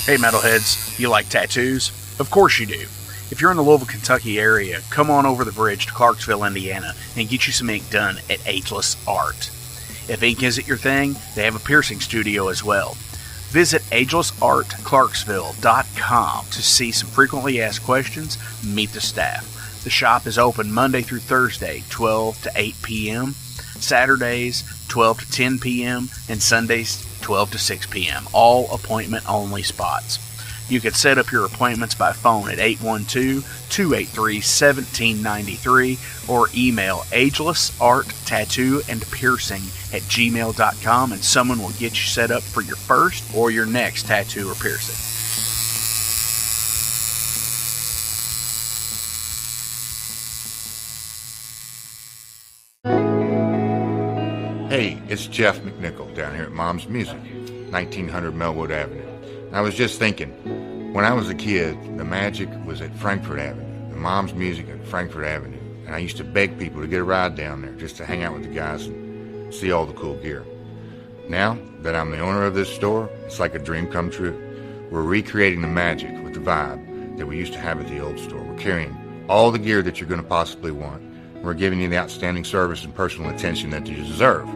Hey metalheads, you like tattoos? Of course you do. If you're in the Louisville, Kentucky area, come on over the bridge to Clarksville, Indiana, and get you some ink done at Ageless Art. If ink isn't your thing, they have a piercing studio as well. Visit agelessartclarksville.com to see some frequently asked questions, meet the staff. The shop is open Monday through Thursday, 12 to 8 p.m., Saturdays, 12 to 10 p.m., and Sundays, 12 to 6 p.m., all appointment-only spots. You can set up your appointments by phone at 812-283-1793 or email agelessarttattooandpiercing@gmail.com and someone will get you set up for your first or your next tattoo or piercing. Hey, it's Jeff McNichol down here at Mom's Music, 1900 Melwood Avenue. I was just thinking, when I was a kid, the magic was at Frankfort Avenue, the Mom's Music at Frankfort Avenue, and I used to beg people to get a ride down there just to hang out with the guys and see all the cool gear. Now that I'm the owner of this store, it's like a dream come true. We're recreating the magic with the vibe that we used to have at the old store. We're carrying all the gear that you're going to possibly want. We're giving you the outstanding service and personal attention that you deserve.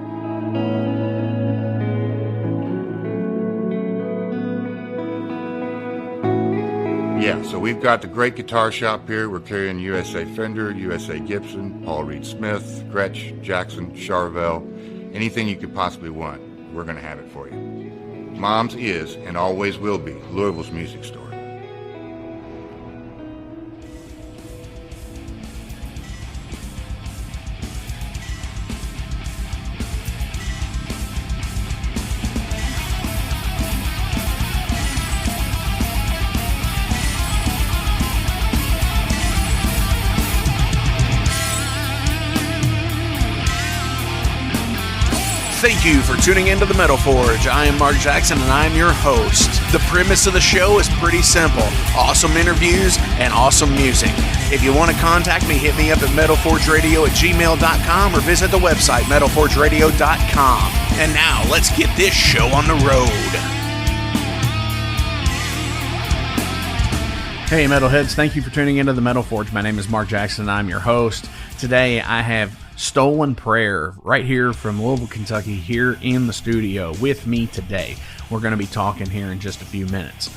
Yeah, so we've got the great guitar shop here. We're carrying USA Fender, USA Gibson, Paul Reed Smith, Gretsch, Jackson, Charvel. Anything you could possibly want, we're going to have it for you. Mom's is and always will be Louisville's music store. Thank you for tuning into the Metal Forge. I am Mark Jackson and I'm your host. The premise of the show is pretty simple. Awesome interviews and awesome music. If you want to contact me, hit me up at metalforgeradio@gmail.com or visit the website metalforgeradio.com. And now let's get this show on the road. Hey metalheads, thank you for tuning into the Metal Forge. My name is Mark Jackson and I'm your host. Today I have Stolen Prayer right here from Louisville, Kentucky, here in the studio with me today. We're going to be talking here in just a few minutes.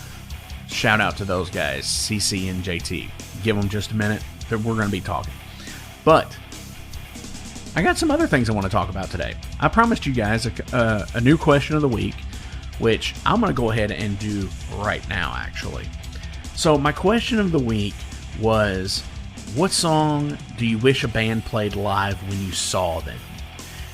Shout out to those guys, CC and JT. Give them just a minute, we're going to be talking. But I got some other things I want to talk about today. I promised you guys a new question of the week, which I'm going to go ahead and do right now, actually. So my question of the week was, what song do you wish a band played live when you saw them?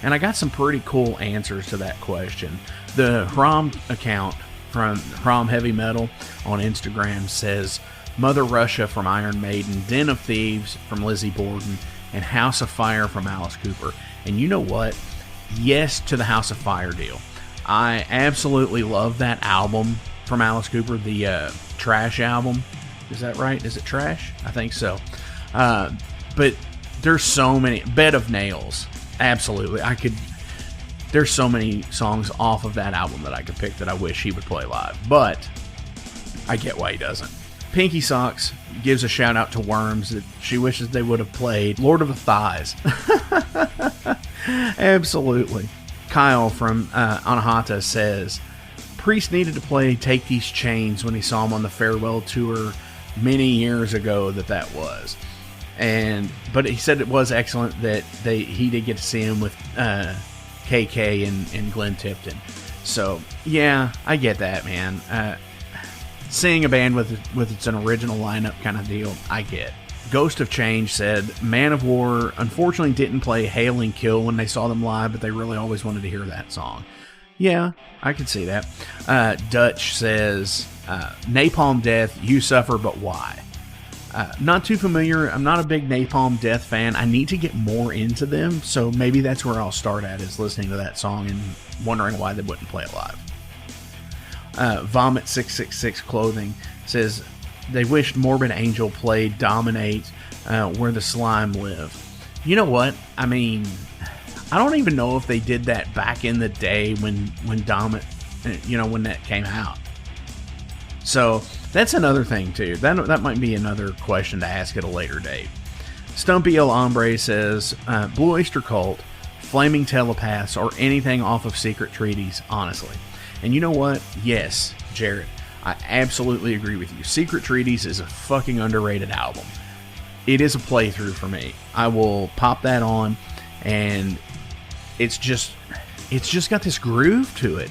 And I got some pretty cool answers to that question. The Hrom account from Hrom Heavy Metal on Instagram says Mother Russia from Iron Maiden, Den of Thieves from Lizzie Borden, and House of Fire from Alice Cooper. And you know what? Yes to the House of Fire deal. I absolutely love that album from Alice Cooper, the Trash album. Is that right? Is it Trash? I think so. But there's so many. Bed of Nails, absolutely. There's so many songs off of that album that I could pick that I wish he would play live, but I get why he doesn't. Pinky Socks gives a shout out to Worms that she wishes they would have played Lord of the Thighs. Absolutely. Kyle from Anahata says Priest needed to play Take These Chains when he saw him on the farewell tour many years ago. That was. But he said it was excellent that he did get to see him with KK and Glenn Tipton. So yeah, I get that, man. Seeing a band with its an original lineup kind of deal, I get. Ghost of Change said Man of War unfortunately didn't play Hail and Kill when they saw them live, but they really always wanted to hear that song. Yeah, I could see that. Dutch says Napalm Death, You Suffer But Why? Not too familiar. I'm not a big Napalm Death fan. I need to get more into them, so maybe that's where I'll start at, is listening to that song and wondering why they wouldn't play it live. Vomit 666 Clothing says they wished Morbid Angel played Dominate, Where the Slime Live. You know what? I mean, I don't even know if they did that back in the day when Dominate, when that came out. So that's another thing too. That might be another question to ask at a later date. Stumpy El Hombre says, Blue Oyster Cult, Flaming Telepaths, or anything off of Secret Treaties, honestly. And you know what? Yes, Jared, I absolutely agree with you. Secret Treaties is a fucking underrated album. It is a playthrough for me. I will pop that on, and it's just got this groove to it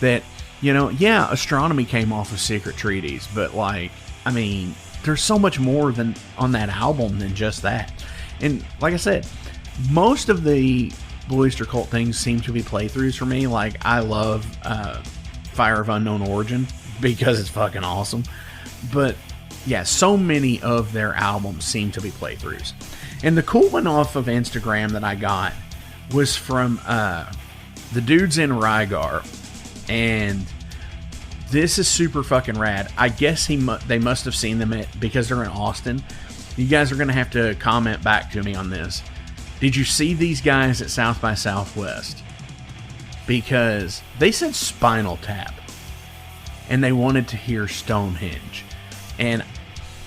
that, you know, yeah, Astronomy came off of Secret Treaties, but like, I mean, there's so much more than on that album than just that. And like I said, most of the Blue Oyster Cult things seem to be playthroughs for me. Like, I love Fire of Unknown Origin because it's fucking awesome. But yeah, so many of their albums seem to be playthroughs. And the cool one off of Instagram that I got was from the dudes in Rygar. And this is super fucking rad. I guess they must have seen them because they're in Austin. You guys are going to have to comment back to me on this. Did you see these guys at South by Southwest? Because they said Spinal Tap. And they wanted to hear Stonehenge. And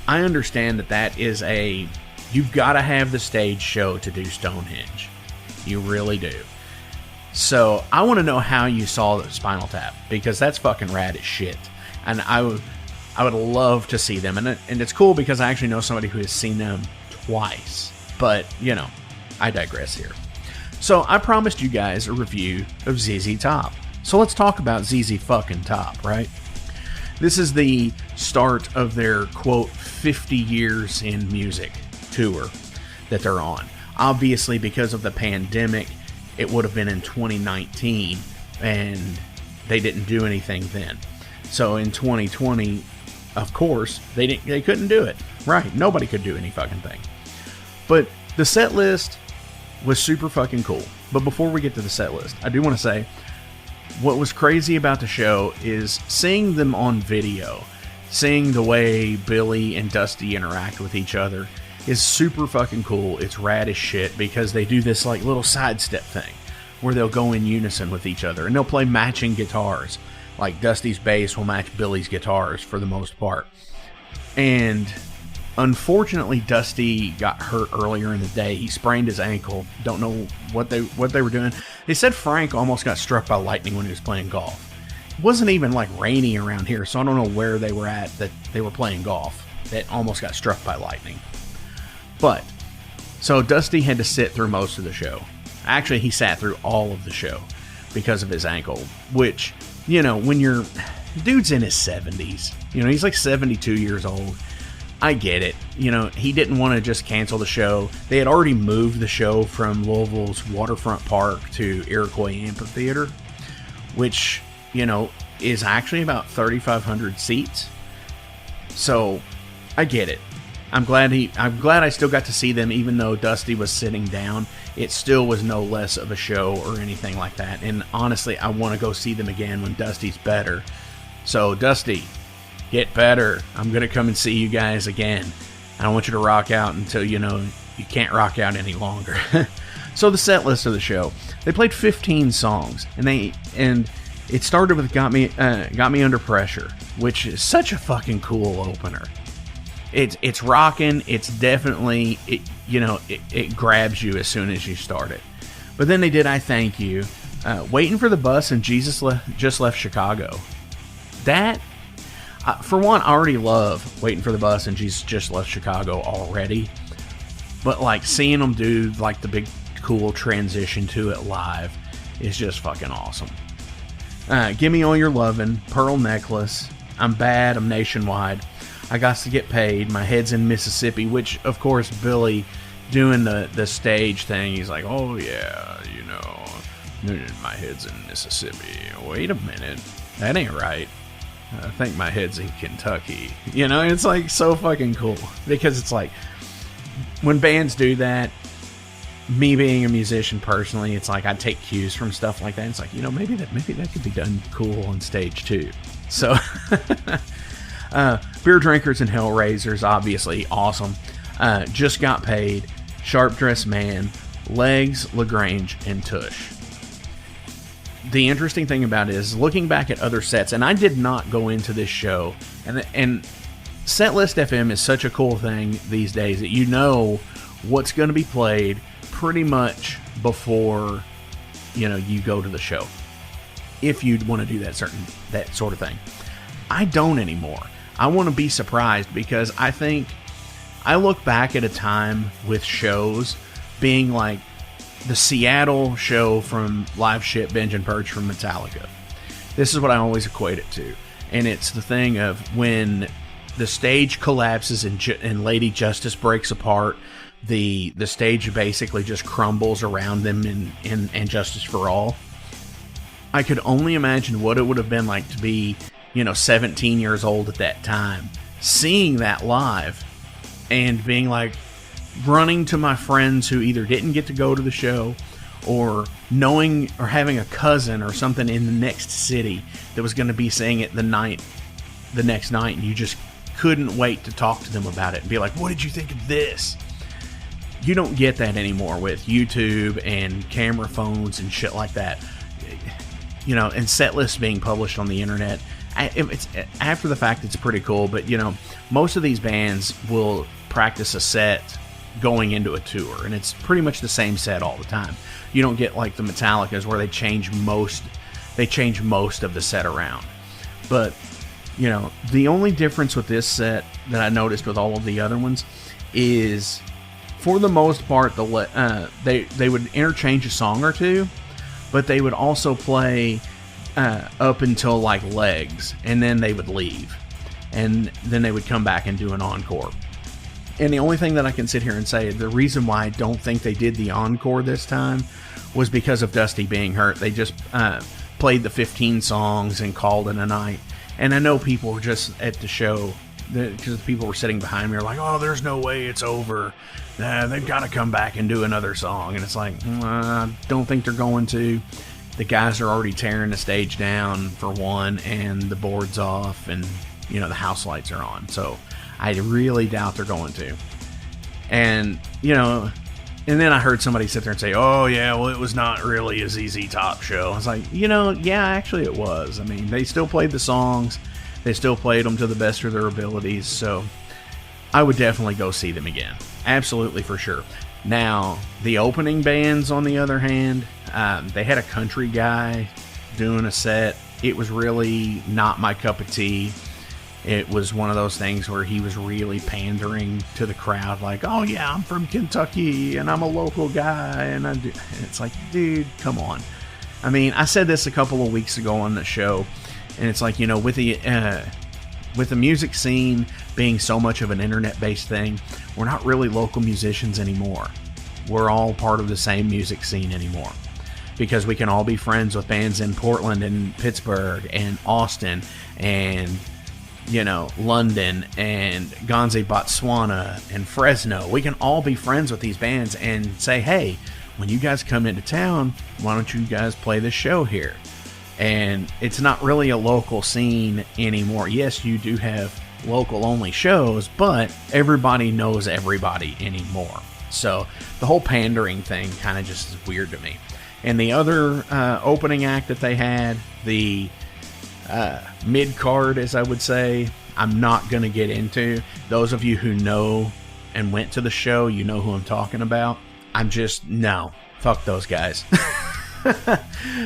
I understand that is you've got to have the stage show to do Stonehenge. You really do. So I want to know how you saw the Spinal Tap, because that's fucking rad as shit. And I would love to see them. And it's cool because I actually know somebody who has seen them twice. But, you know, I digress here. So I promised you guys a review of ZZ Top. So let's talk about ZZ fucking Top, right? This is the start of their, quote, 50 years in music tour that they're on. Obviously, because of the pandemic, it would have been in 2019, and they didn't do anything then. So in 2020, of course, they couldn't do it. Right, nobody could do any fucking thing. But the set list was super fucking cool. But before we get to the set list, I do want to say, what was crazy about the show is seeing them on video, seeing the way Billy and Dusty interact with each other is super fucking cool. It's rad as shit because they do this like little sidestep thing where they'll go in unison with each other and they'll play matching guitars. Like Dusty's bass will match Billy's guitars for the most part. And unfortunately, Dusty got hurt earlier in the day. He sprained his ankle. Don't know what they were doing. They said Frank almost got struck by lightning when he was playing golf. It wasn't even like rainy around here, so I don't know where they were at that they were playing golf that almost got struck by lightning. But, so Dusty had to sit through most of the show. Actually, he sat through all of the show because of his ankle, which, you know, when dude's in his 70s, you know, he's like 72 years old. I get it. You know, he didn't want to just cancel the show. They had already moved the show from Louisville's Waterfront Park to Iroquois Amphitheater, which, you know, is actually about 3,500 seats. So, I get it. I'm glad I still got to see them, even though Dusty was sitting down. It still was no less of a show or anything like that. And honestly, I want to go see them again when Dusty's better. So, Dusty, get better. I'm going to come and see you guys again. I don't want you to rock out until, you know, you can't rock out any longer. So the set list of the show, they played 15 songs, and it started with Got Me Under Pressure, which is such a fucking cool opener. It's rocking. It's definitely, it grabs you as soon as you start it. But then they did I Thank You, Waiting for the Bus, and Jesus Just Left Chicago. That, for one, I already love Waiting for the Bus and Jesus Just Left Chicago already. But like seeing them do like the big cool transition to it live is just fucking awesome. Give Me All Your Lovin', Pearl Necklace, I'm Bad, I'm Nationwide, I Got to Get Paid, My Head's in Mississippi, which of course Billy doing the stage thing, he's like, oh yeah, you know, my head's in Mississippi. Wait a minute, that ain't right. I think my head's in Kentucky. You know, it's like so fucking cool because it's like when bands do that, me being a musician personally, it's like I take cues from stuff like that. It's like, you know, maybe that could be done cool on stage too. So Beer Drinkers and Hellraisers, obviously awesome. Just Got Paid, Sharp Dressed Man, Legs, LaGrange, and Tush. the interesting thing about it is looking back at other sets, and I did not go into this show, and Setlist FM is such a cool thing these days that you know what's going to be played pretty much before you go to the show, if you'd want to do that sort of thing. I don't anymore. I want to be surprised, because I think I look back at a time with shows being like the Seattle show from Live Shit, Binge and Purge from Metallica. This is what I always equate it to. And it's the thing of when the stage collapses and Lady Justice breaks apart, the stage basically just crumbles around them in Justice for All. I could only imagine what it would have been like to be, 17 years old at that time, seeing that live and being like, running to my friends who either didn't get to go to the show, or knowing or having a cousin or something in the next city that was going to be seeing it the next night, and you just couldn't wait to talk to them about it and be like, what did you think of this? You don't get that anymore with YouTube and camera phones and shit like that. And set lists being published on the internet. It's after the fact, it's pretty cool, but most of these bands will practice a set going into a tour, and it's pretty much the same set all the time. You don't get like the Metallicas where they change most of the set around. But the only difference with this set that I noticed with all of the other ones is, for the most part, they would interchange a song or two, but they would also play up until like Legs, and then they would leave, and then they would come back and do an encore. And the only thing that I can sit here and say, the reason why I don't think they did the encore this time was because of Dusty being hurt. They just played the 15 songs and called it a night. And I know people were just at the show, because people were sitting behind me, are like, oh, there's no way it's over. They've got to come back and do another song. And it's like, I don't think they're going to. The guys are already tearing the stage down, for one, and the board's off, and, the house lights are on. So I really doubt they're going to. And, and then I heard somebody sit there and say, oh, yeah, well, it was not really a ZZ Top show. I was like, yeah, actually it was. I mean, they still played the songs. They still played them to the best of their abilities. So I would definitely go see them again. Absolutely, for sure. Now, the opening bands, on the other hand, they had a country guy doing a set. It was really not my cup of tea. It was one of those things where he was really pandering to the crowd, like, oh yeah, I'm from Kentucky and I'm a local guy, and it's like, dude, come on. I mean, I said this a couple of weeks ago on the show, and it's like, with the music scene being so much of an internet-based thing, we're not really local musicians anymore. We're all part of the same music scene anymore, because we can all be friends with bands in Portland and Pittsburgh and Austin and London and Gonze, Botswana and Fresno. We can all be friends with these bands and say, hey, when you guys come into town, why don't you guys play this show here? And it's not really a local scene anymore. Yes, you do have local only shows, but everybody knows everybody anymore. So the whole pandering thing kind of just is weird to me. And the other opening act that they had, the mid-card, as I would say, I'm not going to get into. Those of you who know and went to the show, you know who I'm talking about. No, fuck those guys.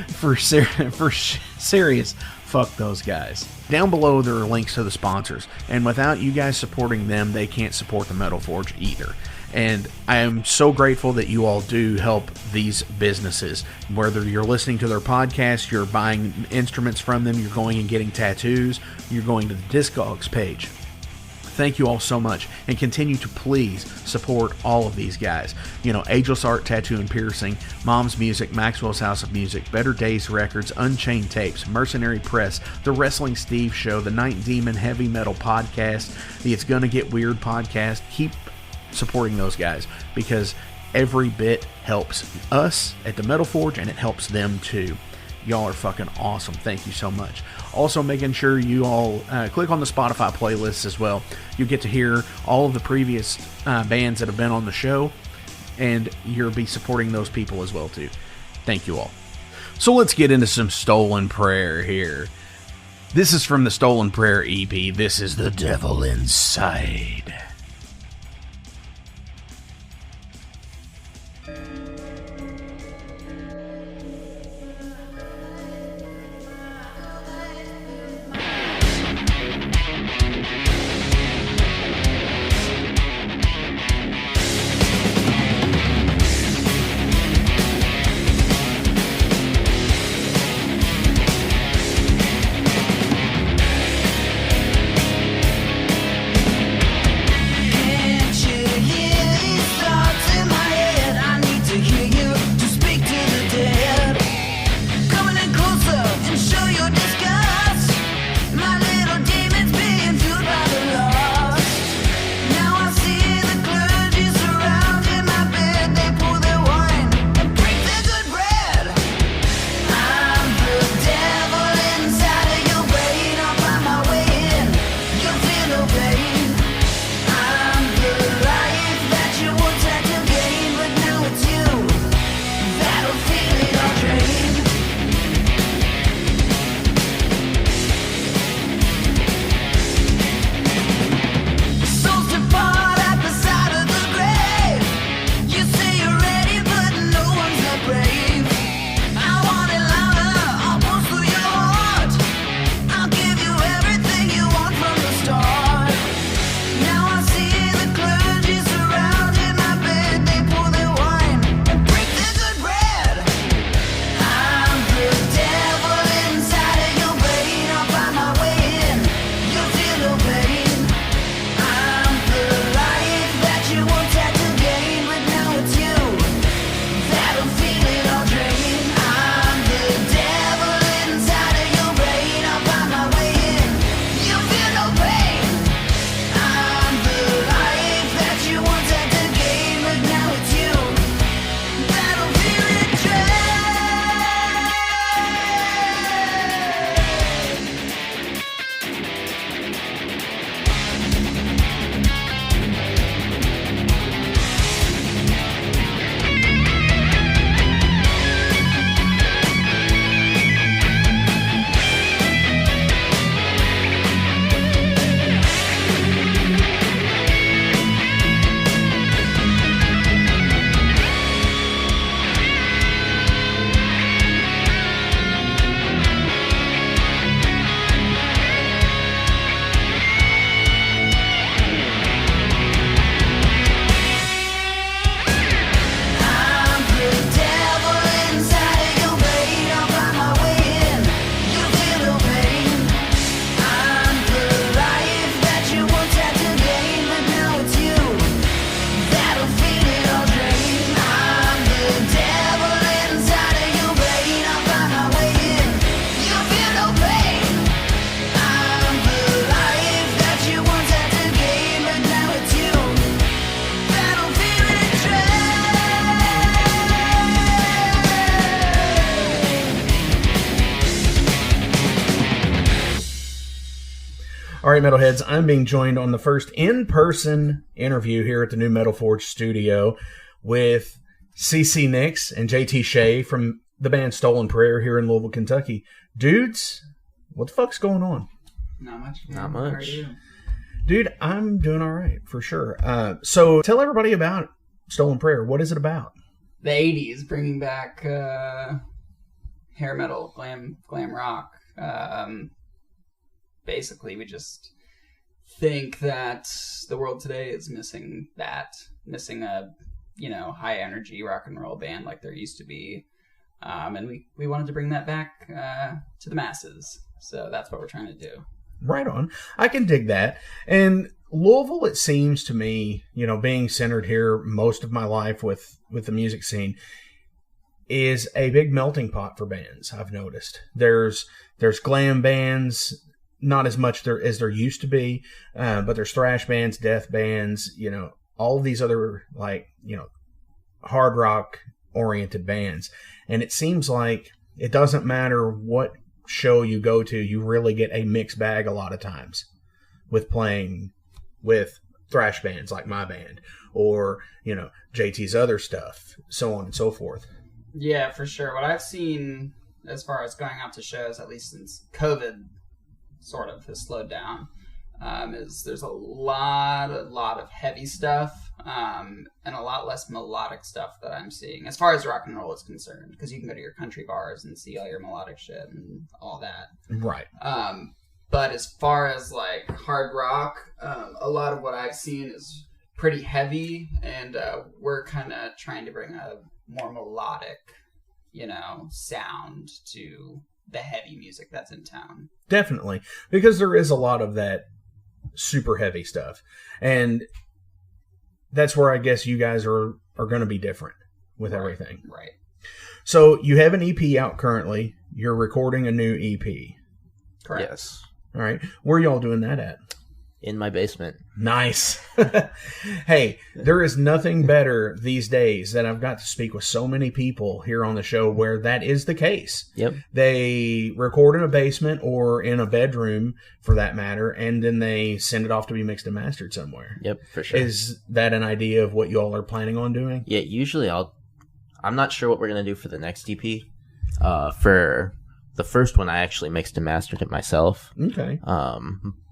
For serious, fuck those guys. Down below there are links to the sponsors, and without you guys supporting them, they can't support the Metal Forge either. And I am so grateful that you all do help these businesses. Whether you're listening to their podcast, you're buying instruments from them, you're going and getting tattoos, you're going to the Discogs page. Thank you all so much, and continue to please support all of these guys. Ageless Art, Tattoo and Piercing, Mom's Music, Maxwell's House of Music, Better Days Records, Unchained Tapes, Mercenary Press, The Wrestling Steve Show, The Night Demon Heavy Metal Podcast, the It's Gonna Get Weird Podcast. Keep supporting those guys, because every bit helps us at the Metal Forge, and it helps them too. Y'all are fucking awesome. Thank you so much. Also, making sure you all click on the Spotify playlists as well. You get to hear all of the previous bands that have been on the show, and you'll be supporting those people as well too. Thank you all. So let's get into some Stolen Prayer here. This is from the Stolen Prayer EP. This is The Devil Inside. All right, Metalheads, I'm being joined on the first in-person interview here at the new Metal Forge studio with CC Knix and JT Shea from the band Stolen Prayer here in Louisville, Kentucky. Dudes, what the fuck's going on? Not much. Not much. How are you? Dude, I'm doing all right, for sure. So tell everybody about Stolen Prayer. What is it about? The 80s, bringing back hair metal, glam rock. Basically, we just think that the world today is missing a high energy rock and roll band like there used to be, and we wanted to bring that back to the masses. So that's what we're trying to do. Right on. I can dig that. And Louisville, it seems to me, being centered here most of my life with the music scene, is a big melting pot for bands. I've noticed there's glam bands. Not as much as there used to be, but there's thrash bands, death bands, all of these other, hard rock oriented bands. And it seems like it doesn't matter what show you go to, you really get a mixed bag a lot of times with playing with thrash bands like my band or, JT's other stuff, so on and so forth. Yeah, for sure. What I've seen as far as going out to shows, at least since COVID sort of has slowed down, is there's a lot of heavy stuff and a lot less melodic stuff that I'm seeing as far as rock and roll is concerned, because you can go to your country bars and see all your melodic shit and all that. Right. But as far as like hard rock, a lot of what I've seen is pretty heavy, and we're kind of trying to bring a more melodic, sound to the heavy music that's in town. Definitely, because there is a lot of that super heavy stuff, and that's where I guess you guys are going to be different with everything. Right. So you have an EP out currently. You're recording a new EP. Correct. Yes. All right. Where y'all doing that at? In my basement. Nice. Hey, there is nothing better these days that I've got to speak with so many people here on the show where that is the case. Yep. They record in a basement or in a bedroom, for that matter, and then they send it off to be mixed and mastered somewhere. Yep, for sure. Is that an idea of what y'all are planning on doing? Yeah, usually I'm not sure what we're going to do for the next EP. For the first one, I actually mixed and mastered it myself. Okay.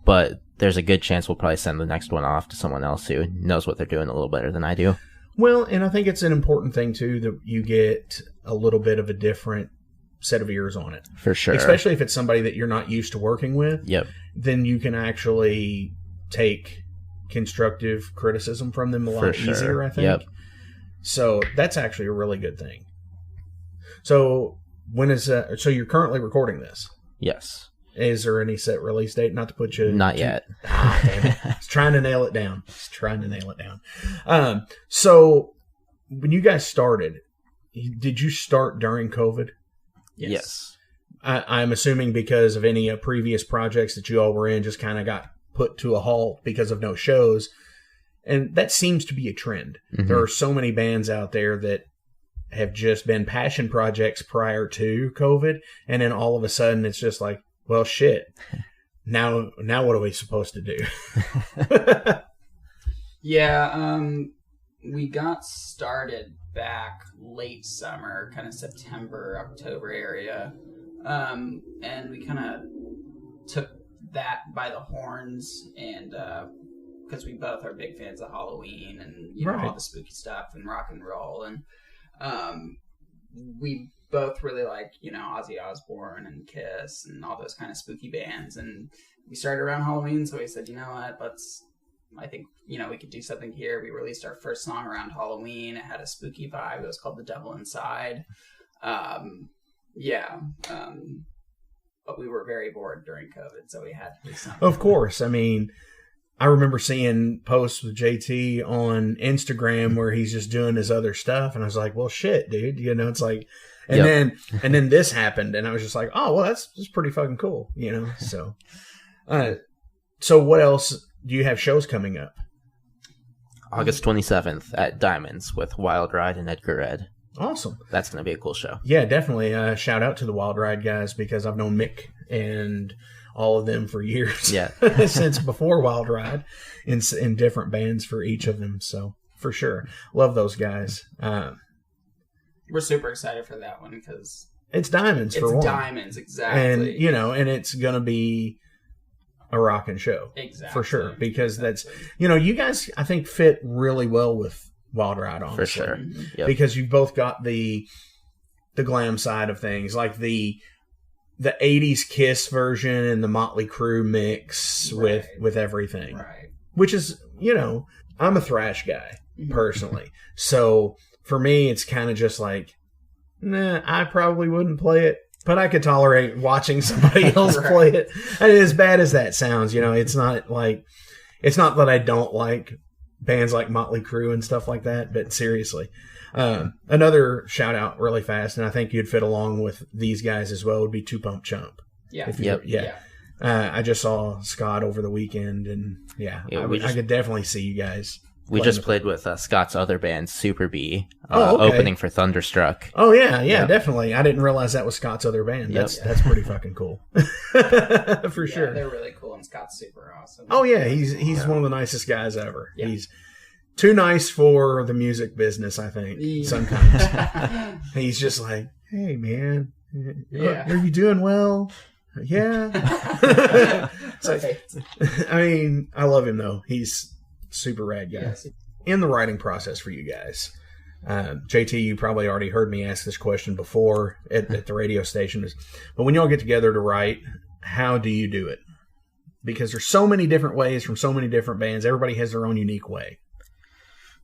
But there's a good chance we'll probably send the next one off to someone else who knows what they're doing a little better than I do. Well, and I think it's an important thing, too, that you get a little bit of a different set of ears on it. For sure. Especially if it's somebody that you're not used to working with. Yep. Then you can actually take constructive criticism from them a lot easier, I think. Yep. So that's actually a really good thing. So so you're currently recording this? Yes. Is there any set release date? Not to put you... Not yet. Damn it. I was trying to nail it down. So when you guys started, did you start during COVID? Yes. I'm assuming because of any previous projects that you all were in just kind of got put to a halt because of no shows. And that seems to be a trend. Mm-hmm. There are so many bands out there that have just been passion projects prior to COVID. And then all of a sudden it's just like, well, shit. Now what are we supposed to do? Yeah, we got started back late summer, kind of September, October area. And we kind of took that by the horns, and because we both are big fans of Halloween and all the spooky stuff and rock and roll, and we both really like Ozzy Osbourne and Kiss and all those kind of spooky bands, and we started around Halloween, so we said, you know what, I think we could do something here. We released our first song around Halloween. It had a spooky vibe. It was called The Devil Inside. But we were very bored during COVID, so we had to do something. Of course. I mean, I remember seeing posts with JT on Instagram where he's just doing his other stuff, and I was like, well, shit, dude. It's like, and then this happened, and I was just like, oh, well, that's pretty fucking cool, So, so what else do you have shows coming up? August 27th at Diamonds with Wild Ride and Edgar Red. Awesome. That's going to be a cool show. Yeah, definitely. Shout out to the Wild Ride guys, because I've known Mick and all of them for years. Yeah. Since before Wild Ride in different bands for each of them. So for sure. Love those guys. We're super excited for that one because it's Diamonds for one. It's Diamonds, exactly. And, and it's going to be a rockin' show. Exactly. For sure. Because that's, you guys, I think, fit really well with Wild Ride, honestly. For sure. Yep. Because you've both got the glam side of things, like the 80s Kiss version and the Motley Crue mix with everything. Right. Which is, I'm a thrash guy, personally. So for me, it's kind of just like, nah, I probably wouldn't play it, but I could tolerate watching somebody else play it. And as bad as that sounds, it's not that I don't like bands like Motley Crue and stuff like that, but seriously. Another shout out really fast, and I think you'd fit along with these guys as well, would be Two Pump Chump. Yeah. I just saw Scott over the weekend, and I could definitely see you guys. We just played with Scott's other band, Super B, okay. opening for Thunderstruck. Oh yeah, definitely. I didn't realize that was Scott's other band. That's pretty fucking cool. For sure. They're really cool, and Scott's super awesome. Oh yeah, he's one of the nicest guys ever. Yeah. He's too nice for the music business, I think. Sometimes he's just like, hey man, Yeah. Are you doing well? Yeah. I mean, I love him though. He's super rad guy. Yes. In the writing process for you guys, JT, you probably already heard me ask this question before at the radio station, but when y'all get together to write, how do you do it? Because there's so many different ways from so many different bands. Everybody has their own unique way.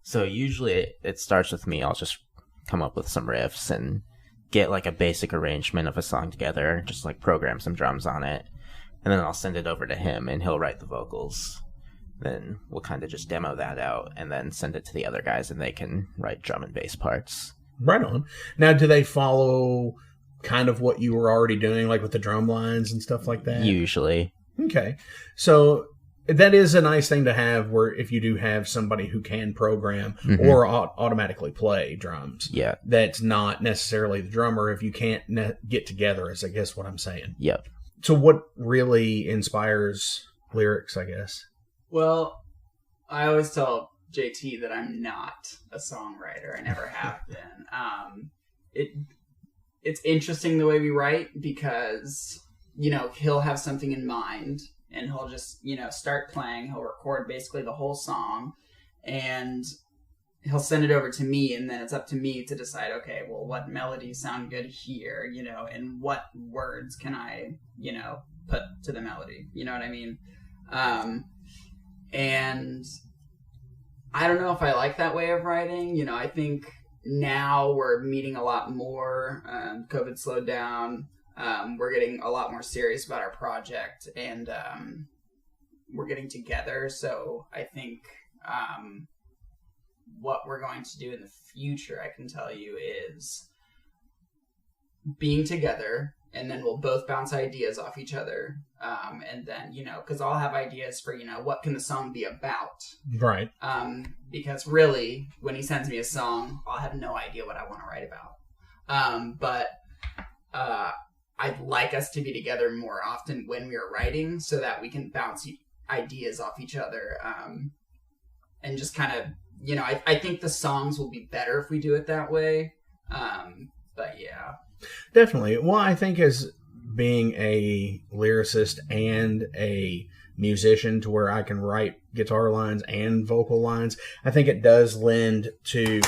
So usually it starts with me. I'll just come up with some riffs and get like a basic arrangement of a song together, just like program some drums on it, and then I'll send it over to him and he'll write the vocals. Then we'll kind of just demo that out and then send it to the other guys and they can write drum and bass parts. Right on. Now, do they follow kind of what you were already doing, like with the drum lines and stuff like that? Usually. Okay. So that is a nice thing to have, where if you do have somebody who can program or automatically play drums. Yeah. That's not necessarily the drummer if you can't get together, is I guess what I'm saying. Yep. So what really inspires lyrics, I guess? Well, I always tell JT that I'm not a songwriter. I never have been. It's interesting the way we write because, you know, he'll have something in mind and he'll just, you know, start playing. He'll record basically the whole song and he'll send it over to me, and then it's up to me to decide, okay, well, what melodies sound good here, you know, and what words can I, you know, put to the melody. You know what I mean? And I don't know if I like that way of writing. You know, I think now we're meeting a lot more. COVID slowed down. We're getting a lot more serious about our project, and we're getting together. So I think what we're going to do in the future, I can tell you, is being together, and then we'll both bounce ideas off each other. And then, you know, because I'll have ideas for, you know, what can the song be about? Right. Because really, when he sends me a song, I'll have no idea what I want to write about. But I'd like us to be together more often when we are writing so that we can bounce ideas off each other. And just kind of, you know, I think the songs will be better if we do it that way. But yeah. Definitely. Well, I think as being a lyricist and a musician to where I can write guitar lines and vocal lines, I think it does lend to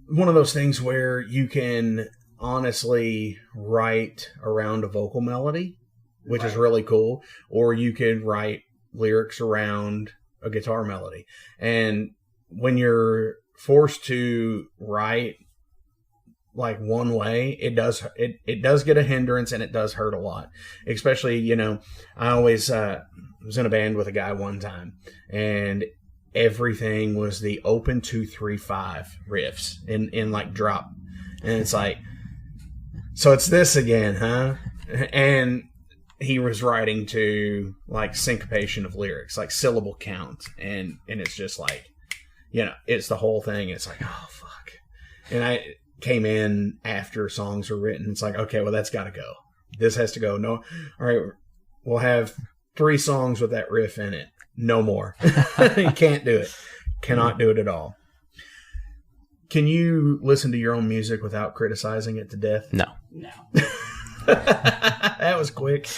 one of those things where you can honestly write around a vocal melody, which is really cool, or you can write lyrics around a guitar melody. And when you're forced to write like one way, it does get a hindrance, and it does hurt a lot. Especially, you know, I always was in a band with a guy one time, and everything was the open 2 3 5 riffs in like drop, and it's like, so it's this again, huh? And he was writing to like syncopation of lyrics, like syllable count, and it's just like, you know, it's the whole thing. It's like, oh fuck. And I came in after songs were written. It's like, okay, well, that's got to go. This has to go. No, all right, we'll have 3 songs with that riff in it. No more. You can't do it. Cannot do it at all. Can you listen to your own music without criticizing it to death? No. That was quick.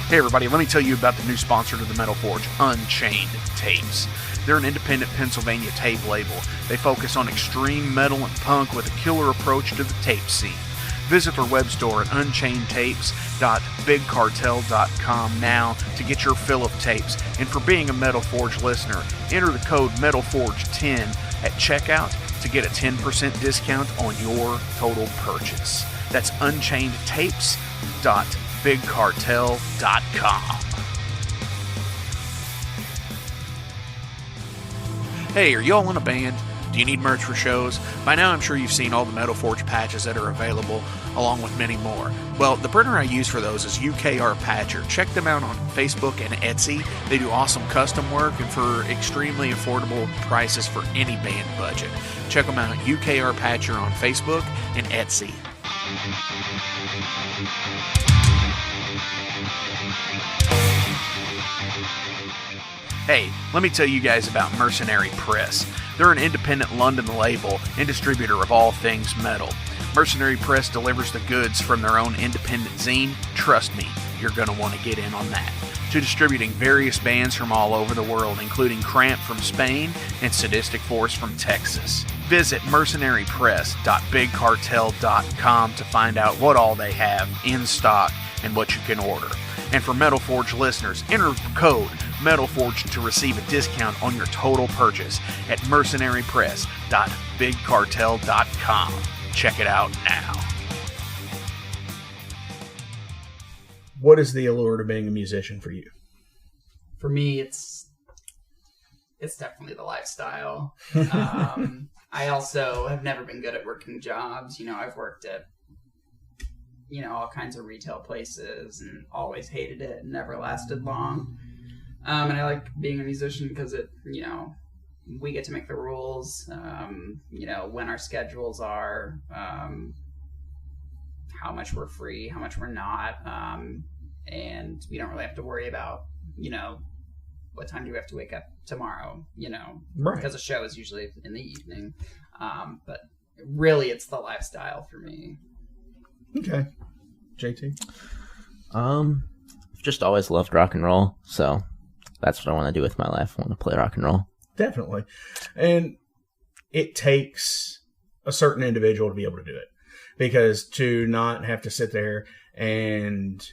Hey everybody, let me tell you about the new sponsor to the Metal Forge, Unchained Tapes. They're an independent Pennsylvania tape label. They focus on extreme metal and punk with a killer approach to the tape scene. Visit their web store at unchainedtapes.bigcartel.com now to get your fill of tapes. And for being a Metal Forge listener, enter the code METALFORGE10 at checkout to get a 10% discount on your total purchase. That's unchainedtapes.bigcartel.com. Hey, are y'all in a band? Do you need merch for shows? By now I'm sure you've seen all the Metal Forge patches that are available, along with many more. Well, the printer I use for those is UKR Patcher. Check them out on Facebook and Etsy. They do awesome custom work and for extremely affordable prices for any band budget. Check them out, UKR Patcher on Facebook and Etsy. Hey, let me tell you guys about Mercenary Press. They're an independent London label and distributor of all things metal. Mercenary Press delivers the goods from their own independent zine. Trust me, you're going to want to get in on that. To distributing various bands from all over the world, including Cramp from Spain and Sadistic Force from Texas. Visit mercenarypress.bigcartel.com to find out what all they have in stock and what you can order. And for Metal Forge listeners, enter code MetalForge to receive a discount on your total purchase at mercenarypress.bigcartel.com. Check it out now. What is the allure to being a musician for you? For me, it's definitely the lifestyle. I also have never been good at working jobs. I've worked at, all kinds of retail places and always hated it and never lasted long. And I like being a musician because we get to make the rules, when our schedules are, how much we're free, how much we're not. And we don't really have to worry about, what time do we have to wake up tomorrow, right. Because the show is usually in the evening. But really it's the lifestyle for me. Okay. JT? I've just always loved rock and roll, so that's what I want to do with my life. I want to play rock and roll. Definitely. And it takes a certain individual to be able to do it. Because to not have to sit there and,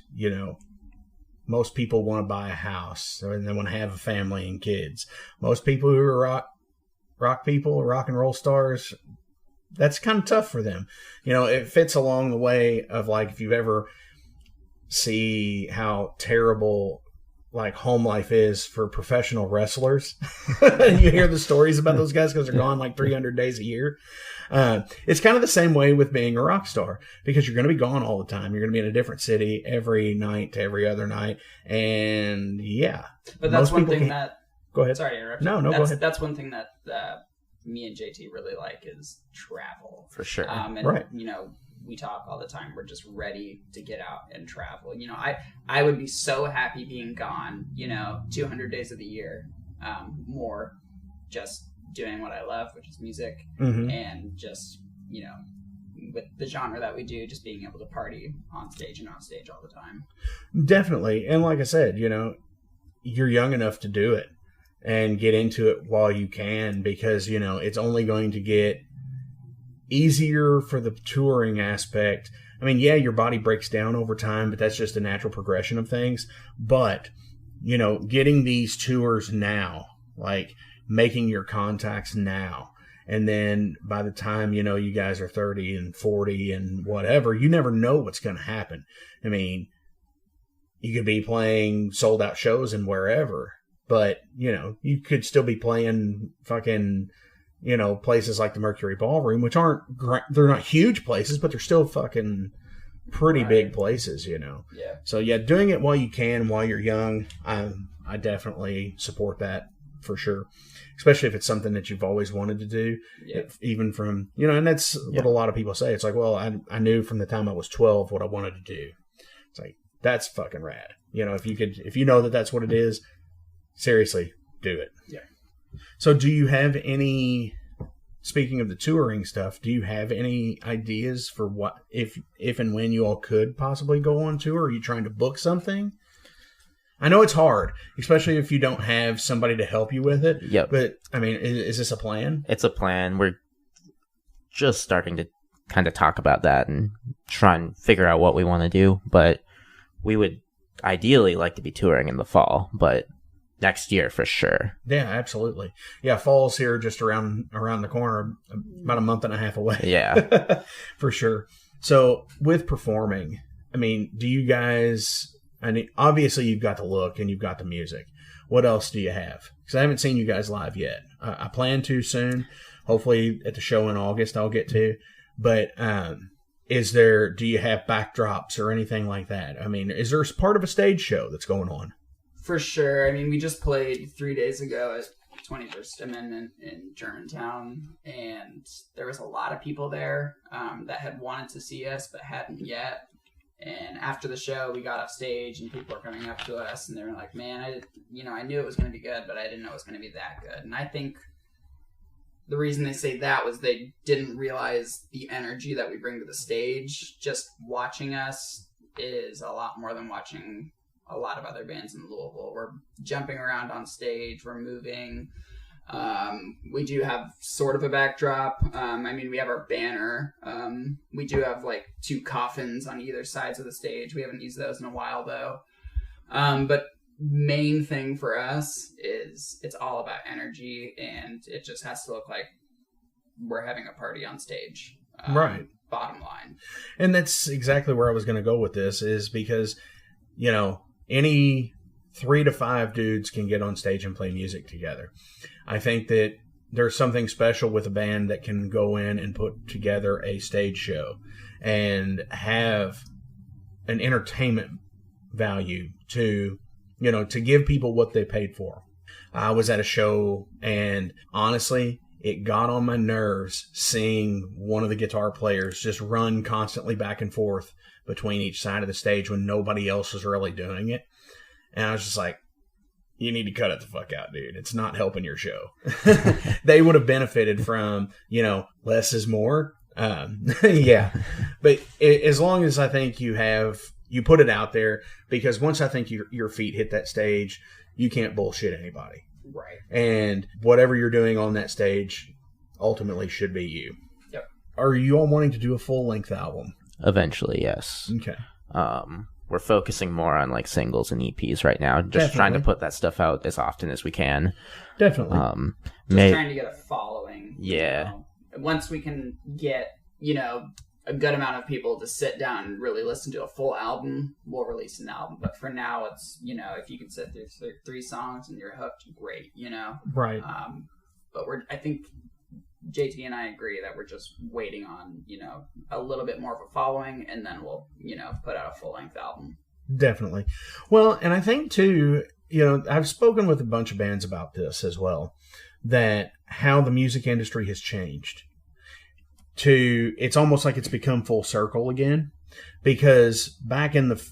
most people want to buy a house and they want to have a family and kids. Most people who are rock people, rock and roll stars, that's kind of tough for them. It fits along the way of like, if you ever see how terrible like home life is for professional wrestlers. You hear the stories about those guys because they're gone like 300 days a year. It's kind of the same way with being a rock star because you're going to be gone all the time. You're going to be in a different city every night to every other night. And yeah. But that's one thing that... Go ahead. Sorry to interrupt. No, go ahead. That's one thing that me and JT really like is travel. For sure. And, right. We talk all the time. We're just ready to get out and travel. I would be so happy being gone, 200 days of the year, more just doing what I love, which is music, and just, with the genre that we do, just being able to party on stage and off stage all the time. Definitely. And like I said, you're young enough to do it and get into it while you can because, it's only going to get easier for the touring aspect. I mean, yeah, your body breaks down over time, but that's just a natural progression of things. But, getting these tours now, like making your contacts now, and then by the time, you guys are 30 and 40 and whatever, you never know what's going to happen. I mean, you could be playing sold out shows and wherever, but, you could still be playing fucking, places like the Mercury Ballroom, which they're not huge places, but they're still fucking pretty big places, Yeah. So yeah, doing it while you can, while you're young, I definitely support that for sure. Especially if it's something that you've always wanted to do, even from, and that's what a lot of people say. It's like, well, I knew from the time I was 12 what I wanted to do. It's like, that's fucking rad. If you know that that's what it is, seriously, do it. Yeah. So do you have any, speaking of the touring stuff, do you have any ideas for what, if and when you all could possibly go on tour? Are you trying to book something? I know it's hard, especially if you don't have somebody to help you with it. Yep. But, I mean, is this a plan? It's a plan. We're just starting to kind of talk about that and try and figure out what we want to do. But we would ideally like to be touring in the fall, but next year for sure. Yeah, absolutely. Yeah, fall's here just around the corner, about a month and a half away. Yeah. For sure. So with performing, I mean, do you guys, obviously you've got the look and you've got the music. What else do you have? Because I haven't seen you guys live yet. I plan to soon. Hopefully at the show in August I'll get to. But do you have backdrops or anything like that? I mean, is there part of a stage show that's going on? For sure. I mean, we just played 3 days ago at 21st Amendment in Germantown, and there was a lot of people there that had wanted to see us but hadn't yet. And after the show, we got off stage, and people were coming up to us, and they were like, "Man, I knew it was going to be good, but I didn't know it was going to be that good." And I think the reason they say that was they didn't realize the energy that we bring to the stage. Just watching us is a lot more than watching a lot of other bands in Louisville. We're jumping around on stage, we're moving. We do have sort of a backdrop. We have our banner. We do have like 2 coffins on either sides of the stage. We haven't used those in a while though. But main thing for us is it's all about energy, and it just has to look like we're having a party on stage. Right. Bottom line. And that's exactly where I was going to go with this, is because, any 3 to 5 dudes can get on stage and play music together. I think that there's something special with a band that can go in and put together a stage show and have an entertainment value to give people what they paid for. I was at a show, and honestly, it got on my nerves seeing one of the guitar players just run constantly back and forth between each side of the stage when nobody else was really doing it. And I was just like, you need to cut it the fuck out, dude. It's not helping your show. They would have benefited from, less is more. Yeah. But as long as I think you put it out there, because once I think your feet hit that stage, you can't bullshit anybody. Right. And whatever you're doing on that stage ultimately should be you. Yep. Are you all wanting to do a full-length album? Eventually, yes. Okay. We're focusing more on like singles and EPs right now. Just trying to put that stuff out as often as we can. Definitely. Trying to get a following. Yeah. Once we can get, a good amount of people to sit down and really listen to a full album, we'll release an album. But for now, it's, if you can sit through 3 songs and you're hooked, great, Right. But I think JT and I agree that we're just waiting on, a little bit more of a following, and then we'll, put out a full-length album. Definitely. Well, and I think, too, I've spoken with a bunch of bands about this as well, that how the music industry has changed. It's almost like it's become full circle again, because back in the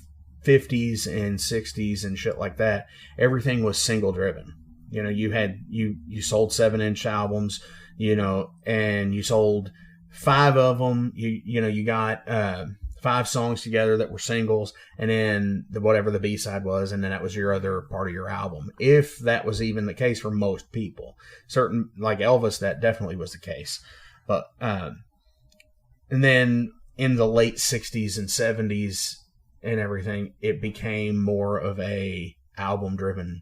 50s and 60s and shit like that, everything was single driven. You sold 7-inch albums, and you sold 5 of them. You got 5 songs together that were singles, and then whatever the B-side was, and then that was your other part of your album. If that was even the case for most people, certain like Elvis, that definitely was the case. But and then in the late 60s and 70s and everything, it became more of a album-driven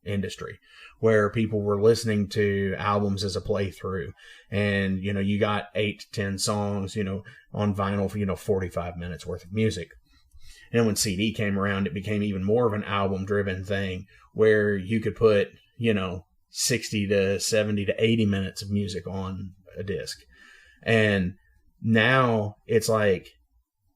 industry where people were listening to albums as a playthrough. And, you got 8 to 10 songs, on vinyl for, 45 minutes worth of music. And when CD came around, it became even more of an album-driven thing where you could put, 60 to 70 to 80 minutes of music on a disc. And now it's like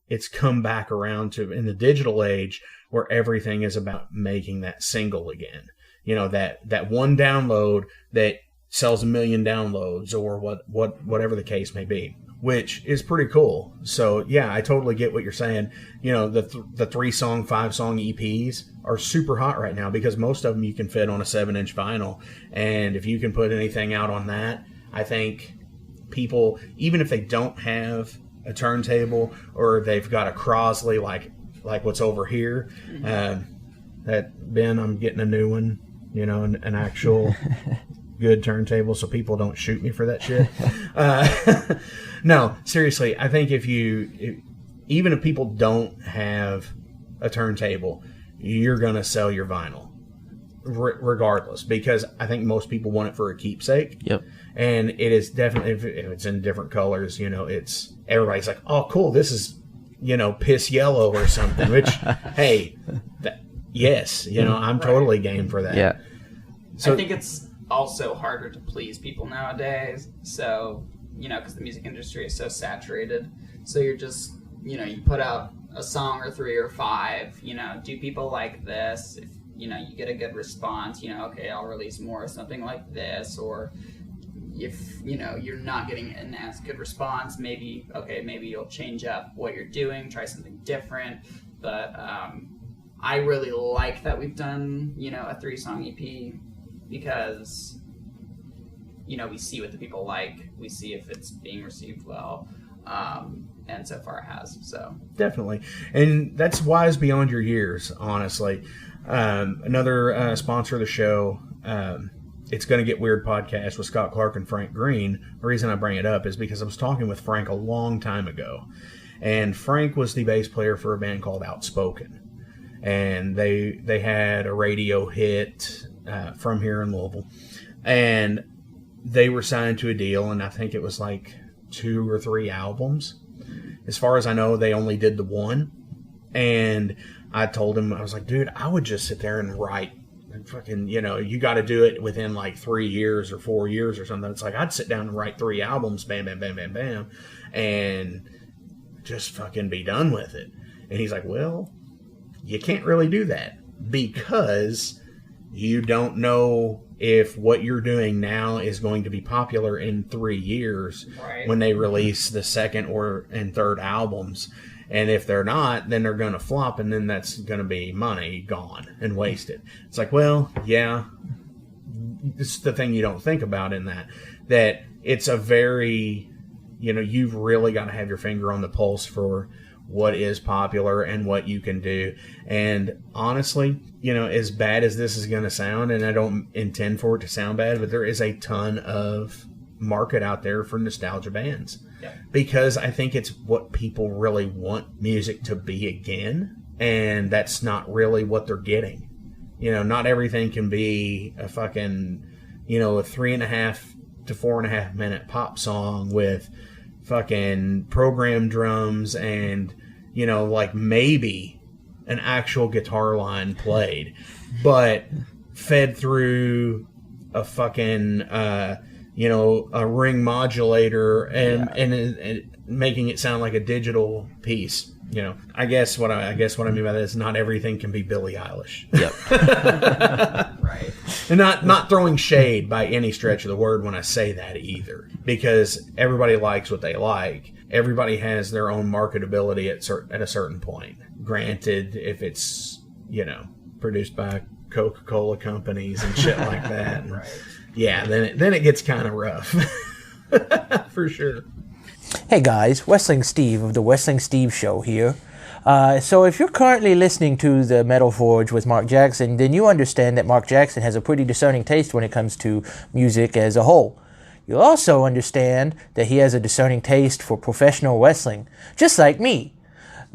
it's come back around to in the digital age where everything is about making that single again. That one download that sells 1 million downloads, or whatever the case may be, which is pretty cool. So yeah, I totally get what you're saying. The 3-song, 5-song EPs are super hot right now because most of them you can fit on a 7-inch vinyl, and if you can put anything out on that, I think people, even if they don't have a turntable or they've got a Crosley like what's over here, that Ben, I'm getting a new one, an actual good turntable, so people don't shoot me for that shit. No, seriously, I think even if people don't have a turntable, you're gonna sell your vinyl regardless, because I think most people want it for a keepsake. Yep. And it is definitely, if it's in different colors, it's, everybody's like, oh, cool, this is, piss yellow or something, which, hey, yes, I'm totally game for that. Yeah. So I think it's also harder to please people nowadays. So, because the music industry is so saturated. So you're just, you put out a song or 3 or 5, do people like this? If, you get a good response, okay, I'll release more of something like this, or, if you're not getting an as good response, maybe you'll change up what you're doing, try something different. But I really like that we've done a 3-song EP because we see what the people like, we see if it's being received well, and so far it has. So definitely, and that's wise beyond your years, honestly. Another sponsor of the show, It's Gonna Get Weird podcast with Scott Clark and Frank Green. The reason I bring it up is because I was talking with Frank a long time ago, and Frank was the bass player for a band called Outspoken, and they had a radio hit from here in Louisville, and they were signed to a deal, and I think it was like 2 or 3 albums. As far as I know, they only did the one, and I told him, I was like, dude, I would just sit there and write fucking, you got to do it within like 3 years or 4 years or something. It's like, I'd sit down and write 3 albums, bam, bam, bam, bam, bam, and just fucking be done with it. And he's like, well, you can't really do that because you don't know if what you're doing now is going to be popular in 3 years when they release the second and third albums. And if they're not, then they're going to flop, and then that's going to be money gone and wasted. It's like, well, yeah, it's the thing you don't think about in that it's a very, you've really got to have your finger on the pulse for what is popular and what you can do. And honestly, as bad as this is going to sound, and I don't intend for it to sound bad, but there is a ton of market out there for nostalgia bands. Yeah. Because I think it's what people really want music to be again, and that's not really what they're getting. Not everything can be a fucking, a 3.5 to 4.5 minute pop song with fucking programmed drums and, like maybe an actual guitar line played, but fed through a fucking, a ring modulator and making it sound like a digital piece. I guess what I mean by that is not everything can be Billie Eilish. Yep. Right. And not throwing shade by any stretch of the word when I say that either, because everybody likes what they like. Everybody has their own marketability at a certain point. Granted, if it's produced by Coca-Cola companies and shit like that, and, yeah, then it gets kind of rough, for sure. Hey guys, Wrestling Steve of the Wrestling Steve Show here. So if you're currently listening to the Metal Forge with Mark Jackson, then you understand that Mark Jackson has a pretty discerning taste when it comes to music as a whole. You'll also understand that he has a discerning taste for professional wrestling, just like me.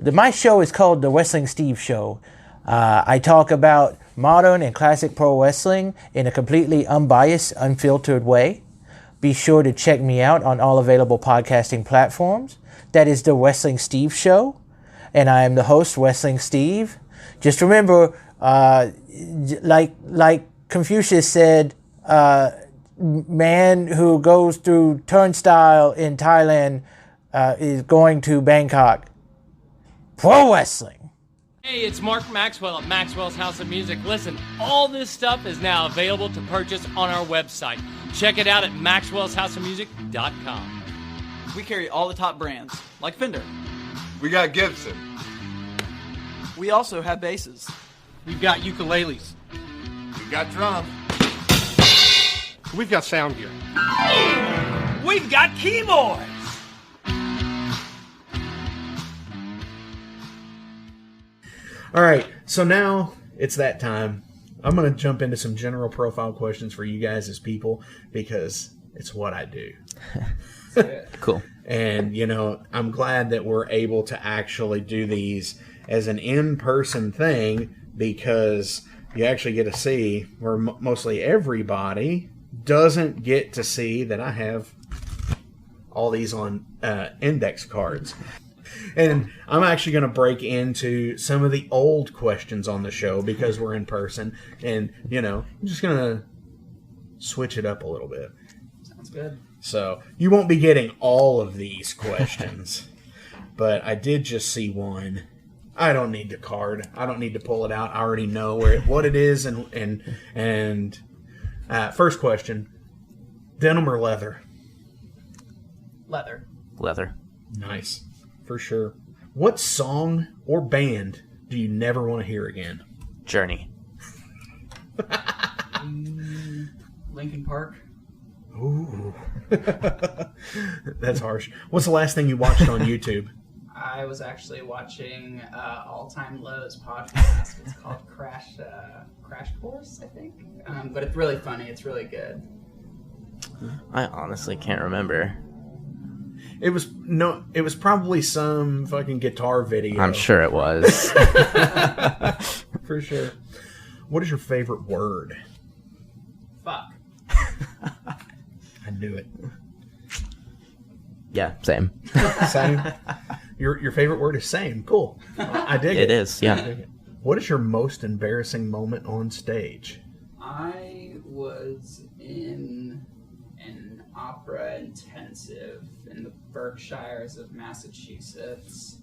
My show is called the Wrestling Steve Show. I talk about modern and classic pro wrestling in a completely unbiased, unfiltered way. Be sure to check me out on all available podcasting platforms. That is the Wrestling Steve Show, and I am the host, Wrestling Steve. Just remember, like Confucius said, man who goes through turnstile in Thailand is going to Bangkok. Pro wrestling. Hey, it's Mark Maxwell at Maxwell's House of Music. Listen, all this stuff is now available to purchase on our website. Check it out at maxwellshouseofmusic.com. We carry all the top brands, like Fender. We got Gibson. We also have basses. We've got ukuleles. We got drums. We've got sound gear. We've got keyboards. All right, so now it's that time. I'm going to jump into some general profile questions for you guys as people because it's what I do. Cool. And, I'm glad that we're able to actually do these as an in-person thing because you actually get to see where mostly everybody doesn't get to see that I have all these on index cards. And I'm actually going to break into some of the old questions on the show because we're in person. And, I'm just going to switch it up a little bit. Sounds good. So you won't be getting all of these questions. But I did just see one. I don't need the card. I don't need to pull it out. I already know what it is. And first question. Denim or leather? Leather. Leather. Nice. For sure. What song or band do you never want to hear again? Journey. Linkin Park. Ooh. That's harsh. What's the last thing you watched on YouTube? I was actually watching All Time Low's podcast. It's called Crash Course, I think. But it's really funny. It's really good. I honestly can't remember. It was probably some fucking guitar video. I'm sure it was. For sure. What is your favorite word? Fuck. I knew it. Yeah, same. Same. Your favorite word is same. Cool. I dig it. It is, yeah. I dig it. What is your most embarrassing moment on stage? I was in an opera intensive in the Berkshires of Massachusetts,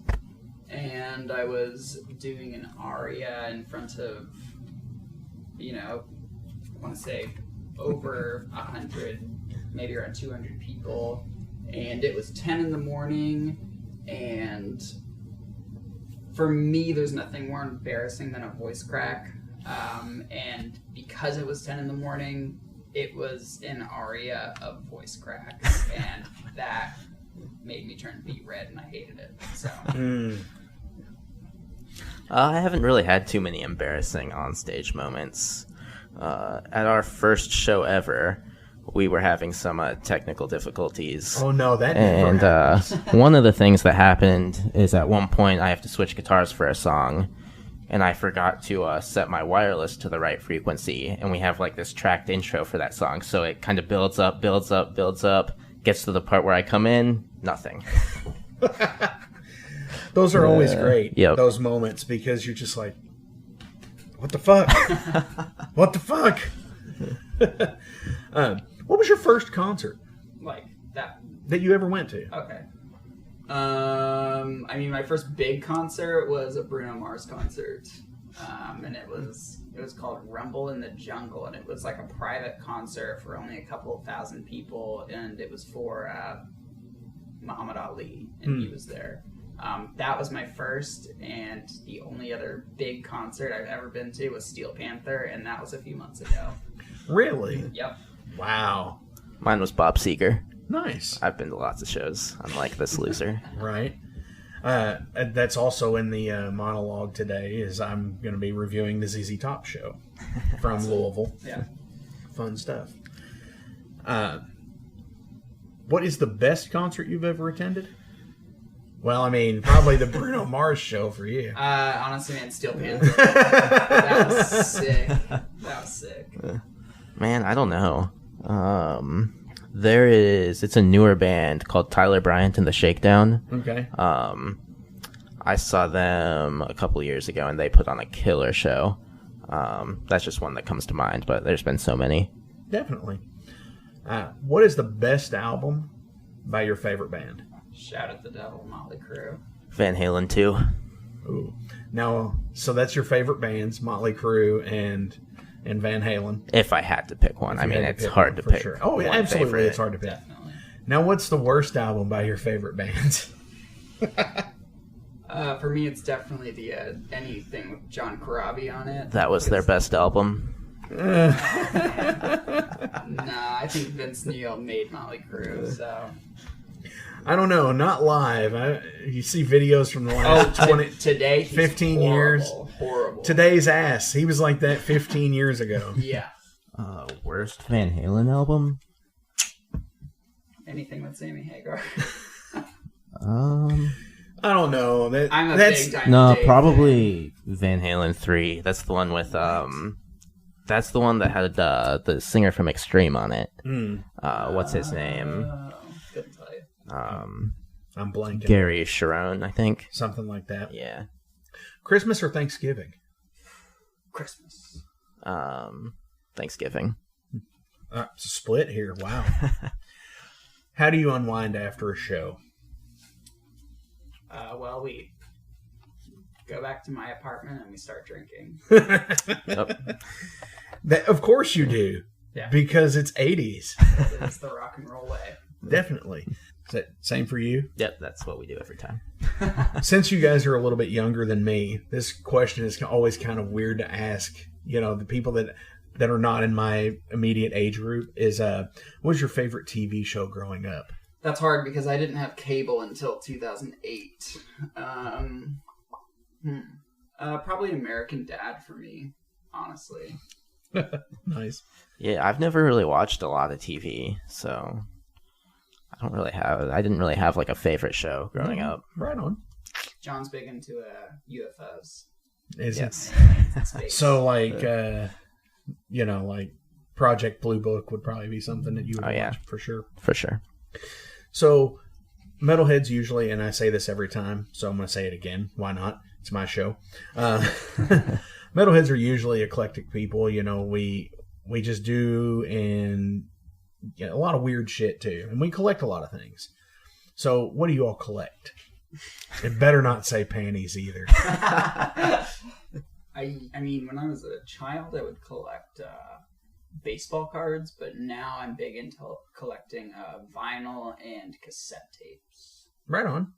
and I was doing an aria in front of, I want to say over 100, maybe around 200 people, and it was 10 in the morning, and for me, there's nothing more embarrassing than a voice crack, and because it was 10 in the morning, it was an aria of voice cracks, and that made me turn beet red, and I hated it. So, I haven't really had too many embarrassing onstage moments. At our first show ever, we were having some technical difficulties. Oh no, that and never one of the things that happened is at one point I have to switch guitars for a song, and I forgot to set my wireless to the right frequency, and we have like this tracked intro for that song, so it kind of builds up, gets to the part where I come in, nothing. Those are always great, yep. Those moments, because you're just like, what the fuck? What the fuck? What was your first concert like that you ever went to? Okay. My first big concert was a Bruno Mars concert, and it was called Rumble in the Jungle, and it was like a private concert for only a couple of thousand people, and it was for Muhammad Ali, and he was there. That was my first, and the only other big concert I've ever been to was Steel Panther, and that was a few months ago. Really? Yep. Wow. Mine was Bob Seger. Nice. I've been to lots of shows, unlike this loser. Right. That's also in the monologue today, is I'm going to be reviewing the ZZ Top show from Louisville. Yeah. Fun stuff. What is the best concert you've ever attended? Well, probably the Bruno Mars show for you. Honestly, man, Steel Panther. That was sick. Man, I don't know. It's a newer band called Tyler Bryant and the Shakedown. Okay. I saw them a couple years ago, and they put on a killer show. That's just one that comes to mind, but there's been so many. Definitely. What is the best album by your favorite band? Shout at the Devil, Motley Crue. Van Halen 2. Ooh. Now, so that's your favorite bands, Motley Crue and Van Halen. If I had to pick one. It's hard to for pick. Sure. Oh, yeah, absolutely, favorite. it's hard to pick. Definitely. Now, what's the worst album by your favorite bands? For me, it's definitely the anything with John Corabi on it. That was their best album. Nah, I think Vince Neil made Motley Crue, so... I don't know, not live. You see videos from the last 15 years. Horrible. Today's ass. He was like that 15 years ago. Yeah. Worst Van Halen album? Anything with Sammy Hagar. I don't know. I'm a big time No, Dave probably Van Halen 3. That's the one with that's the one that had the singer from Extreme on it. What's his name? Couldn't tell you. I'm blanking. Gary Sharon, I think. Something like that. Yeah. Christmas or Thanksgiving? Christmas. Thanksgiving. It's a split here. Wow. How do you unwind after a show? Well, we go back to my apartment and we start drinking. Of course you do. Yeah. Because it's 80s. It's the rock and roll way. Definitely. Is that same for you? Yep, that's what we do every time. Since you guys are a little bit younger than me, this question is always kind of weird to ask. You know, the people that are not in my immediate age group is, what was your favorite TV show growing up? That's hard because I didn't have cable until 2008. Probably American Dad for me, honestly. Nice. Yeah, I've never really watched a lot of TV, so I didn't really have like a favorite show growing up. Right on. John's big into UFOs. Is Yes. it? So, like, like Project Blue Book would probably be something that you would watch for sure. For sure. So, metalheads usually, and I say this every time, so I'm going to say it again. Why not? It's my show. Metalheads are usually eclectic people. You know, we just do and a lot of weird shit too, and we collect a lot of things. So, what do you all collect? It better not say panties either. I mean, when I was a child, I would collect baseball cards, but now I'm big into collecting vinyl and cassette tapes. Right on.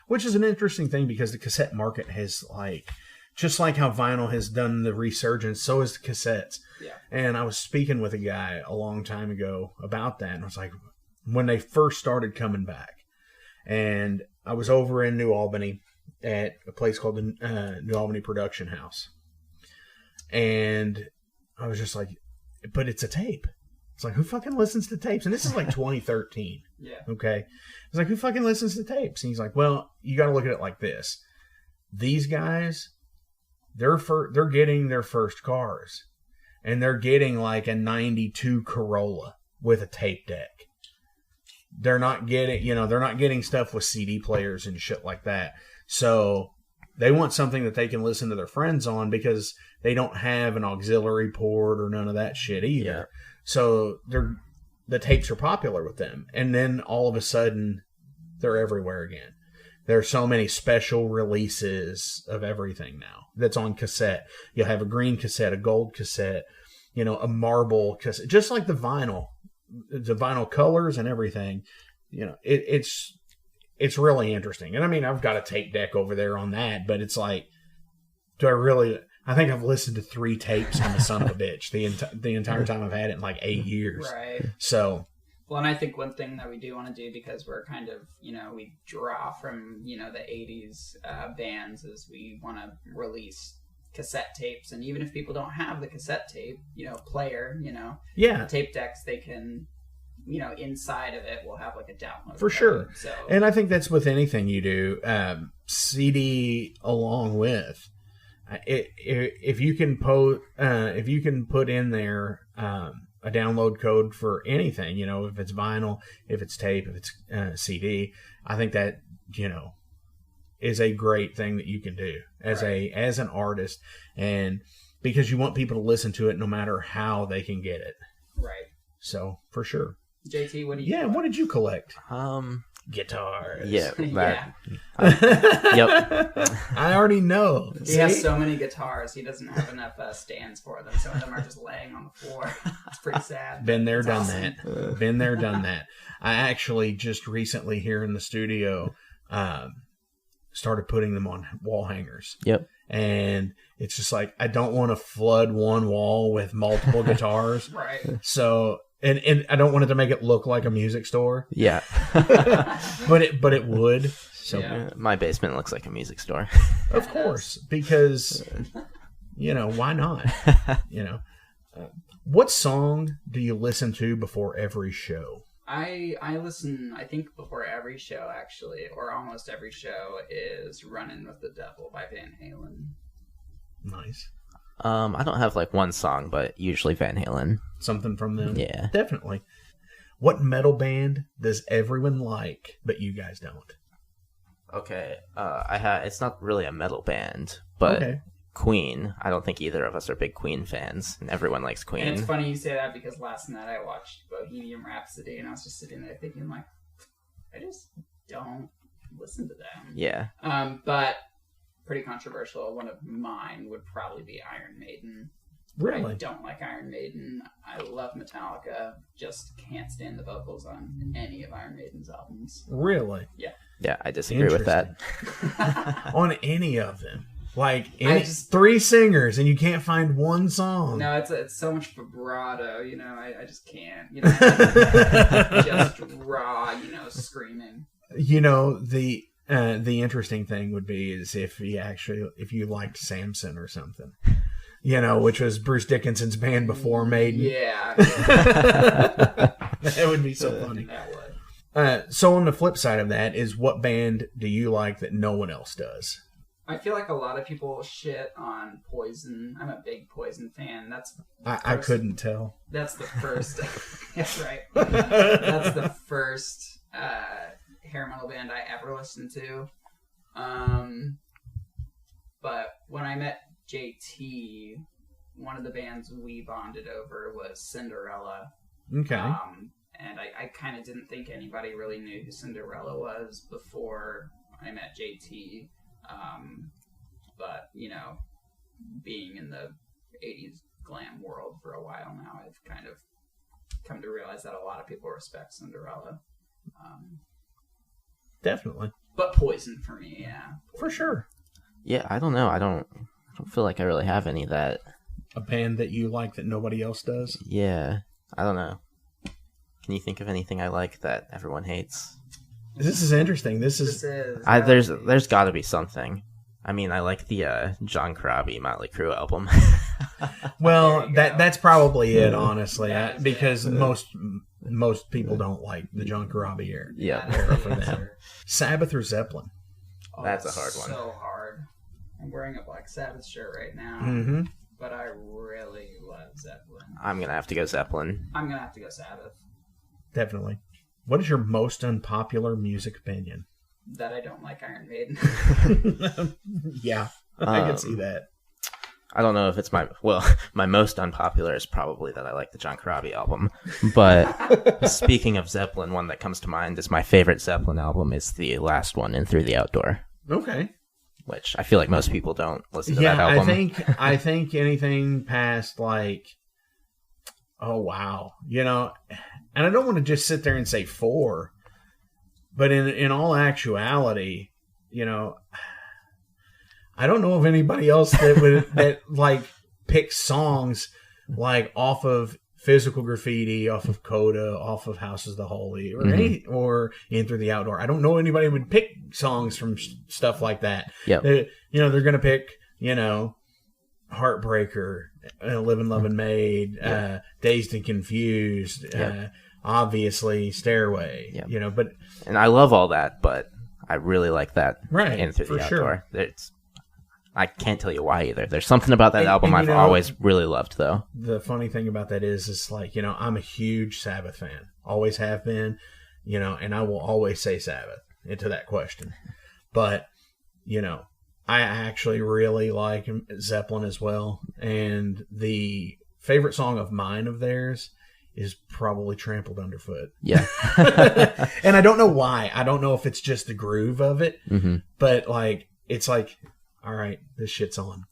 Which is an interesting thing because the cassette market has, like, just like how vinyl has done the resurgence, so has the cassettes. Yeah. And I was speaking with a guy a long time ago about that, and I was like, when they first started coming back, and I was over in New Albany at a place called the New Albany Production House, and I was just like, but it's a tape. It's like, who fucking listens to tapes? And this is like 2013. Yeah. Okay. It's like, who fucking listens to tapes? And he's like, well, you got to look at it like this. These guys, they're getting their first cars. And they're getting like a 92 Corolla with a tape deck. They're not getting stuff with CD players and shit like that. So they want something that they can listen to their friends on because they don't have an auxiliary port or none of that shit either. Yeah. So the tapes are popular with them. And then all of a sudden, they're everywhere again. There are so many special releases of everything now that's on cassette. You'll have a green cassette, a gold cassette, a marble cassette, just like the vinyl colors and everything. It's really interesting. And I mean, I've got a tape deck over there on that, but it's like, I think I've listened to 3 tapes on the son of a bitch the entire time I've had it in like 8 years. Right. So. Well, and I think one thing that we do want to do, because we're kind of, we draw from, the 80s bands, is we want to release cassette tapes. And even if people don't have the cassette tape, player, the tape decks, they can, inside of it, we'll have like a download. For sure. So. And I think that's with anything you do, CD along with. If you can put in there a download code for anything, if it's vinyl, if it's tape, if it's CD, I think that is a great thing that you can do as an artist, and because you want people to listen to it no matter how they can get it. Right. So for sure. JT, what do you? What did you collect? Guitars. Yeah. Yep. I already know. He has so many guitars, he doesn't have enough stands for them. Some of them are just laying on the floor. It's pretty sad. Been there, done that. Been there, done that. I actually just recently here in the studio started putting them on wall hangers. Yep. And it's just like, I don't want to flood one wall with multiple guitars. Right. So... And I don't want it to make it look like a music store. Yeah. but it would. So my basement looks like a music store. Of course, because why not? What song do you listen to before every show? I listen, I think before every show actually, or almost every show, is Runnin' with the Devil by Van Halen. Nice. I don't have like one song, but usually Van Halen. Something from them? Yeah. Definitely. What metal band does everyone like, but you guys don't? Okay. It's not really a metal band, but Queen. I don't think either of us are big Queen fans, and everyone likes Queen. And it's funny you say that because last night I watched Bohemian Rhapsody, and I was just sitting there thinking, like, I just don't listen to them. Yeah. But... pretty controversial. One of mine would probably be Iron Maiden. Really? I don't like Iron Maiden. I love Metallica. Just can't stand the vocals on any of Iron Maiden's albums. Really? Yeah. Yeah, I disagree with that. On any of them. Like, three singers, and you can't find one song. No, it's so much vibrato, you know, I just can't. You know, just raw, you know, screaming. You know, the interesting thing would be is if you liked Samson or something. You know, which was Bruce Dickinson's band before Maiden. Yeah. That would be so funny. That would. So on the flip side of that is, what band do you like that no one else does? I feel like a lot of people shit on Poison. I'm a big Poison fan. I couldn't tell. That's the first. That's right. That's the first hair metal band I ever listened to. But when I met JT, one of the bands we bonded over was Cinderella. Okay. And I kind of didn't think anybody really knew who Cinderella was before I met JT. But, you know, being in the 80s glam world for a while now, I've kind of come to realize that a lot of people respect Cinderella. Definitely. But Poison for me, yeah. For sure. Yeah, I don't know. I don't feel like I really have any that... A band that you like that nobody else does? Yeah, I don't know. Can you think of anything I like that everyone hates? This is interesting. There's got to be something. I mean, I like the John Corabi Motley Crue album. Well, that's probably it, honestly, because most people don't like the John Corabi era. Yeah. For them. Sabbath or Zeppelin? Oh, that's a hard one. So hard. I'm wearing a Black Sabbath shirt right now, but I really love Zeppelin. I'm gonna have to go Zeppelin. I'm gonna have to go Sabbath. Definitely. What is your most unpopular music opinion? That I don't like Iron Maiden. Yeah, I can see that. I don't know if it's my most unpopular is probably that I like the John Corabi album. But speaking of Zeppelin, one that comes to mind is my favorite Zeppelin album is the last one, In Through the Outdoor. Okay. Which I feel like most people don't listen to that album. I think anything past like, oh wow, you know, and I don't want to just sit there and say 4, but in all actuality, you know, I don't know of anybody else that like picks songs like off of Physical Graffiti, off of Coda, off of House is the Holy, or In Through the Outdoor. I don't know anybody who would pick songs from stuff like that. Yeah, they're going to pick, you know, Heartbreaker, Living, Loving, Made, Dazed and Confused, obviously Stairway, you know, and I love all that, but I really like that In Through the Outdoor. Sure. I can't tell you why either. There's something about that album I've always really loved, though. The funny thing about that is like, you know, I'm a huge Sabbath fan. Always have been, you know, and I will always say Sabbath into that question. But, you know, I actually really like Zeppelin as well. And the favorite song of mine of theirs is probably Trampled Underfoot. Yeah. And I don't know why. I don't know if it's just the groove of it, but like, it's like, all right, this shit's on.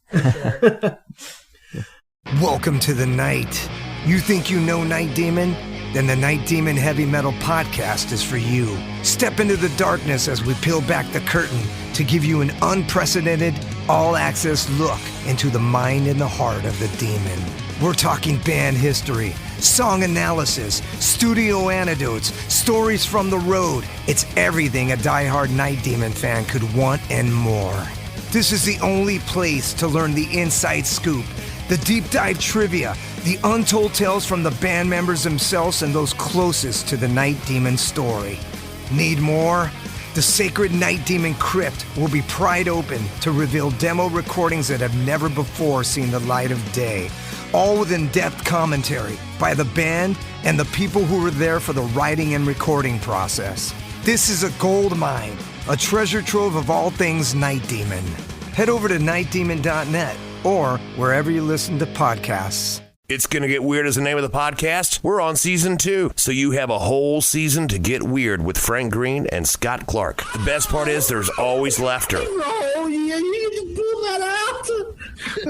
Welcome to the night. You think you know Night Demon? Then the Night Demon Heavy Metal Podcast is for you. Step into the darkness as we peel back the curtain to give you an unprecedented, all-access look into the mind and the heart of the demon. We're talking band history, song analysis, studio anecdotes, stories from the road. It's everything a diehard Night Demon fan could want and more. This is the only place to learn the inside scoop, the deep dive trivia, the untold tales from the band members themselves and those closest to the Night Demon story. Need more? The Sacred Night Demon Crypt will be pried open to reveal demo recordings that have never before seen the light of day, all with in-depth commentary by the band and the people who were there for the writing and recording process. This is a gold mine, a treasure trove of all things Night Demon. Head over to nightdemon.net or wherever you listen to podcasts. It's Gonna Get Weird is the name of the podcast. We're on season 2, so you have a whole season to get weird with Frank Green and Scott Clark. The best part is there's always laughter. Oh, yeah, you just pull that out.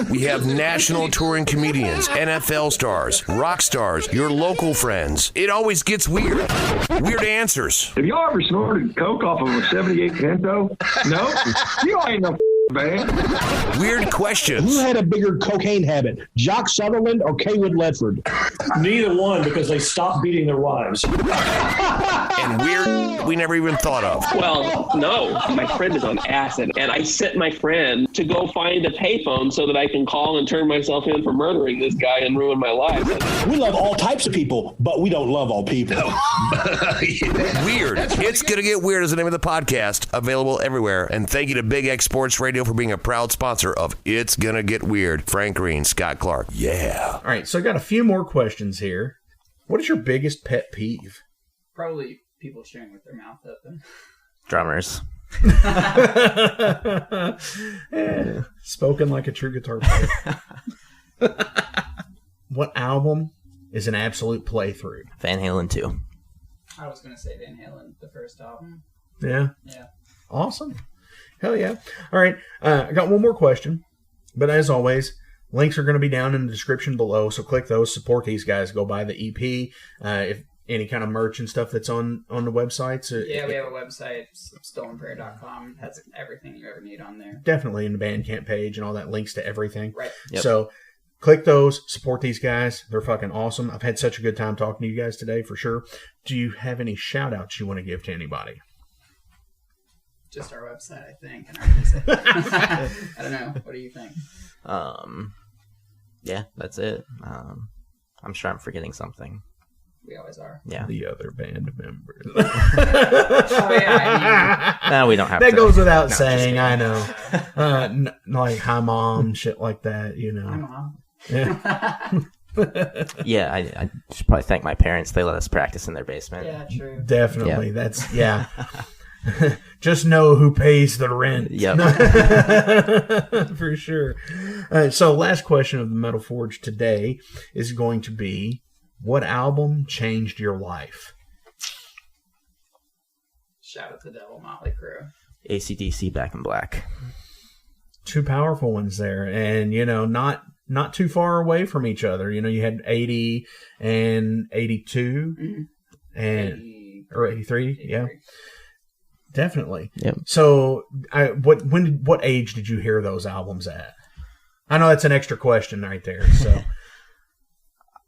We have national touring comedians, NFL stars, rock stars, your local friends. It always gets weird. Weird answers. Have y'all ever snorted coke off of a 78 Pinto? No? You ain't no man. Weird questions. Who had a bigger cocaine habit, Jock Sutherland or Kaywood Ledford? Neither one, because they stopped beating their wives. And weird we never even thought of. Well, no. My friend is on acid, and I sent my friend to go find a payphone so that I can call and turn myself in for murdering this guy and ruin my life. We love all types of people, but we don't love all people. Weird. It's Gonna Get Weird is the name of the podcast, available everywhere. And thank you to Big X Sports Radio for being a proud sponsor of It's Gonna Get Weird. Frank Green, Scott Clark. Yeah. All right, so I got a few more questions here. What is your biggest pet peeve? Probably people chewing with their mouth open. Drummers. Yeah, spoken like a true guitar player. What album is an absolute playthrough? Van Halen 2. I was going to say Van Halen, the first album. Yeah? Yeah. Awesome. Hell yeah. All right, I got one more question. But as always, links are going to be down in the description below, so click those, support these guys, go buy the EP. If any kind of merch and stuff that's on the websites. Yeah, we have a website, stolenprayer.com. Has everything you ever need on there. Definitely in the Bandcamp page and all that, links to everything. Right. Yep. So click those, support these guys. They're fucking awesome. I've had such a good time talking to you guys today, for sure. Do you have any shout-outs you want to give to anybody? Just our website, I think, and our music. I don't know. What do you think? Yeah, that's it. I'm sure I'm forgetting something. We always are. Yeah. The other band members. Oh, yeah, I mean, No, we don't have that to. goes without saying, I know. Like, hi, Mom, shit like that, you know. Hi, Mom. Yeah. Yeah, I should probably thank my parents. They let us practice in their basement. Yeah, true. Definitely. Yeah. That's, yeah. Just know who pays the rent. Yep. For sure. So last question of the Metal Forge today is going to be, what album changed your life? Shout out to Devil, Motley Crue. AC/DC Back in Black. Two powerful ones there. And, you know, not too far away from each other. You know, you had 80 and 82 and or 83. Yeah. Definitely. Yep. So, what age did you hear those albums at? I know that's an extra question right there. So,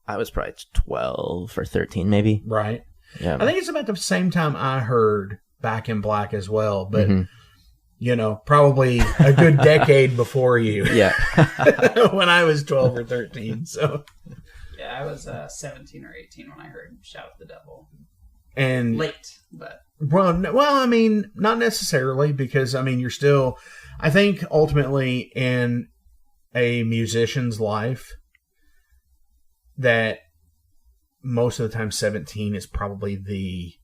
I was probably 12 or 13, maybe. right. Yeah. I think it's about the same time I heard Back in Black as well, but you know, probably a good decade before you. Yeah. When I was 12 or 13. So, Yeah, I was 17 or 18 when I heard Shout at the Devil. and Late, but well, I mean, not necessarily, because I mean, you're still. I think ultimately in a musician's life, that most of the time 17 is probably the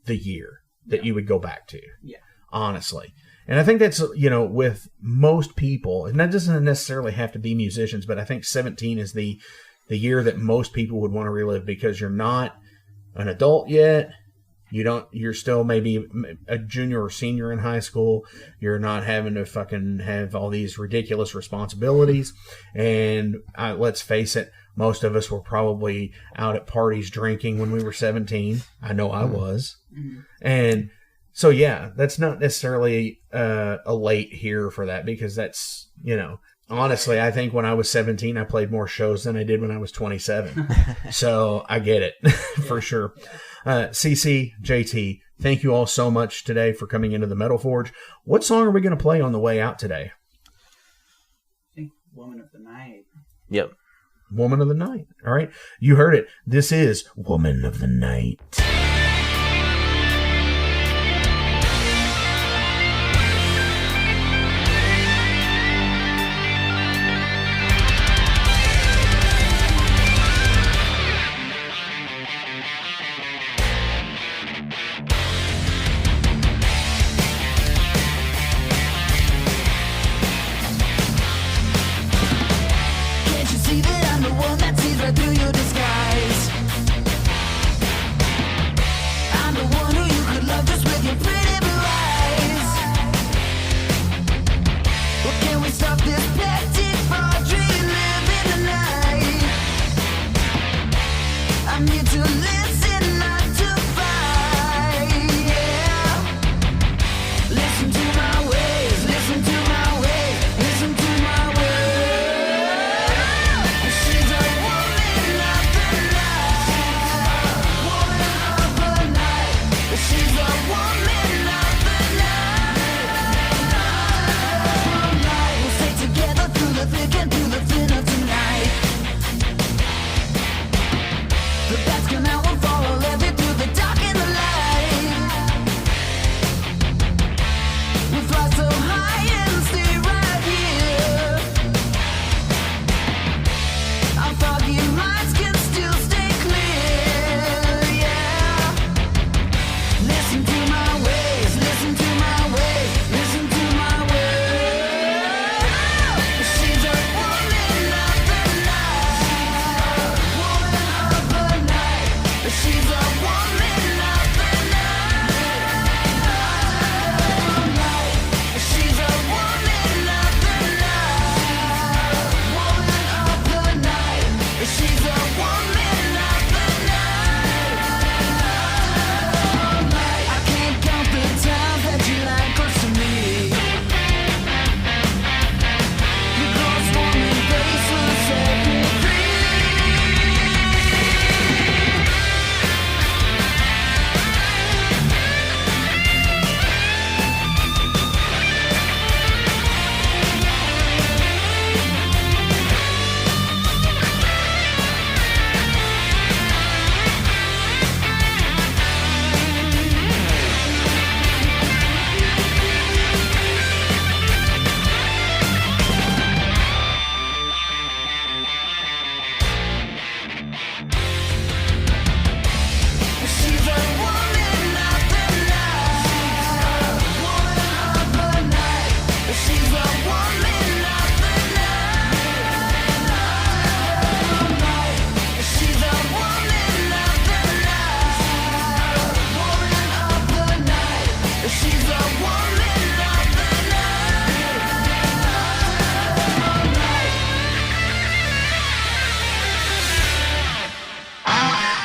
year that you would go back to. Yeah. Honestly. And I think that's, you know, with most people, and that doesn't necessarily have to be musicians, but I think 17 is the year that most people would want to relive, because you're not an adult yet. You're still maybe a junior or senior in high school. You're not having to fucking have all these ridiculous responsibilities. And let's face it, most of us were probably out at parties drinking when we were 17. I know I was. And so, yeah, that's not necessarily a late here for that, because that's, you know, honestly, I think when I was 17, I played more shows than I did when I was 27. So I get it for sure. CC, JT, thank you all so much today for coming into the Metal Forge. What song are we going to play on the way out today? I think Woman of the Night. Yep. Woman of the Night. All right. You heard it. This is Woman of the Night. Can't you see that I'm the one that sees right through your disguise?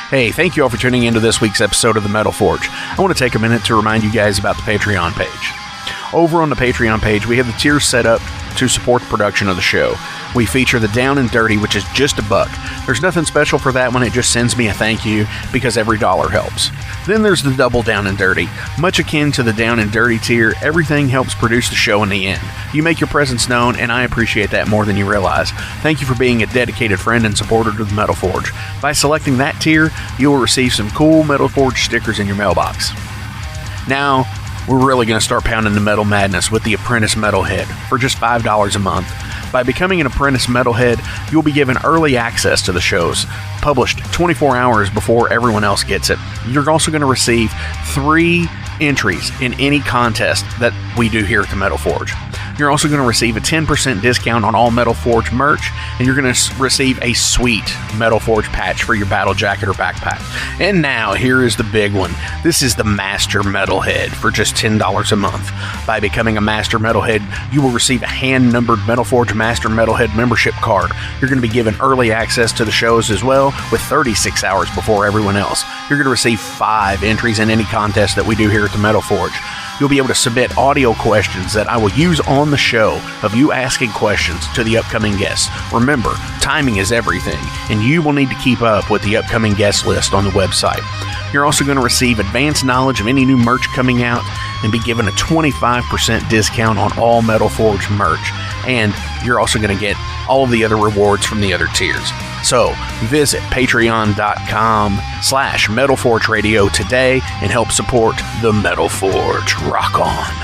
Hey, thank you all for tuning into this week's episode of The Metal Forge. I want to take a minute to remind you guys about the Patreon page. Over on the Patreon page, we have the tiers set up to support the production of the show. We feature the Down and Dirty, which is just $1. There's nothing special for that one, it just sends me a thank you because every dollar helps. Then there's the Double Down and Dirty. Much akin to the Down and Dirty tier, everything helps produce the show in the end. You make your presence known, and I appreciate that more than you realize. Thank you for being a dedicated friend and supporter to the Metal Forge. By selecting that tier, you will receive some cool Metal Forge stickers in your mailbox. Now, we're really going to start pounding the metal madness with the Apprentice Metalhead for just $5 a month. By becoming an Apprentice Metalhead, you'll be given early access to the shows, published 24 hours before everyone else gets it. You're also going to receive 3 entries in any contest that we do here at the Metal Forge. You're also going to receive a 10% discount on all Metal Forge merch, and you're going to receive a sweet Metal Forge patch for your battle jacket or backpack. And now, here is the big one. This is the Master Metalhead for just $10 a month. By becoming a Master Metalhead, you will receive a hand-numbered Metal Forge Master Metalhead membership card. You're going to be given early access to the shows as well, with 36 hours before everyone else. You're going to receive 5 entries in any contest that we do here at the Metal Forge. You'll be able to submit audio questions that I will use on the show of you asking questions to the upcoming guests. Remember, timing is everything, and you will need to keep up with the upcoming guest list on the website. You're also going to receive advanced knowledge of any new merch coming out and be given a 25% discount on all Metal Forge merch. And you're also going to get all of the other rewards from the other tiers. So visit patreon.com/Metal Forge Radio today and help support the Metal Forge. Rock on.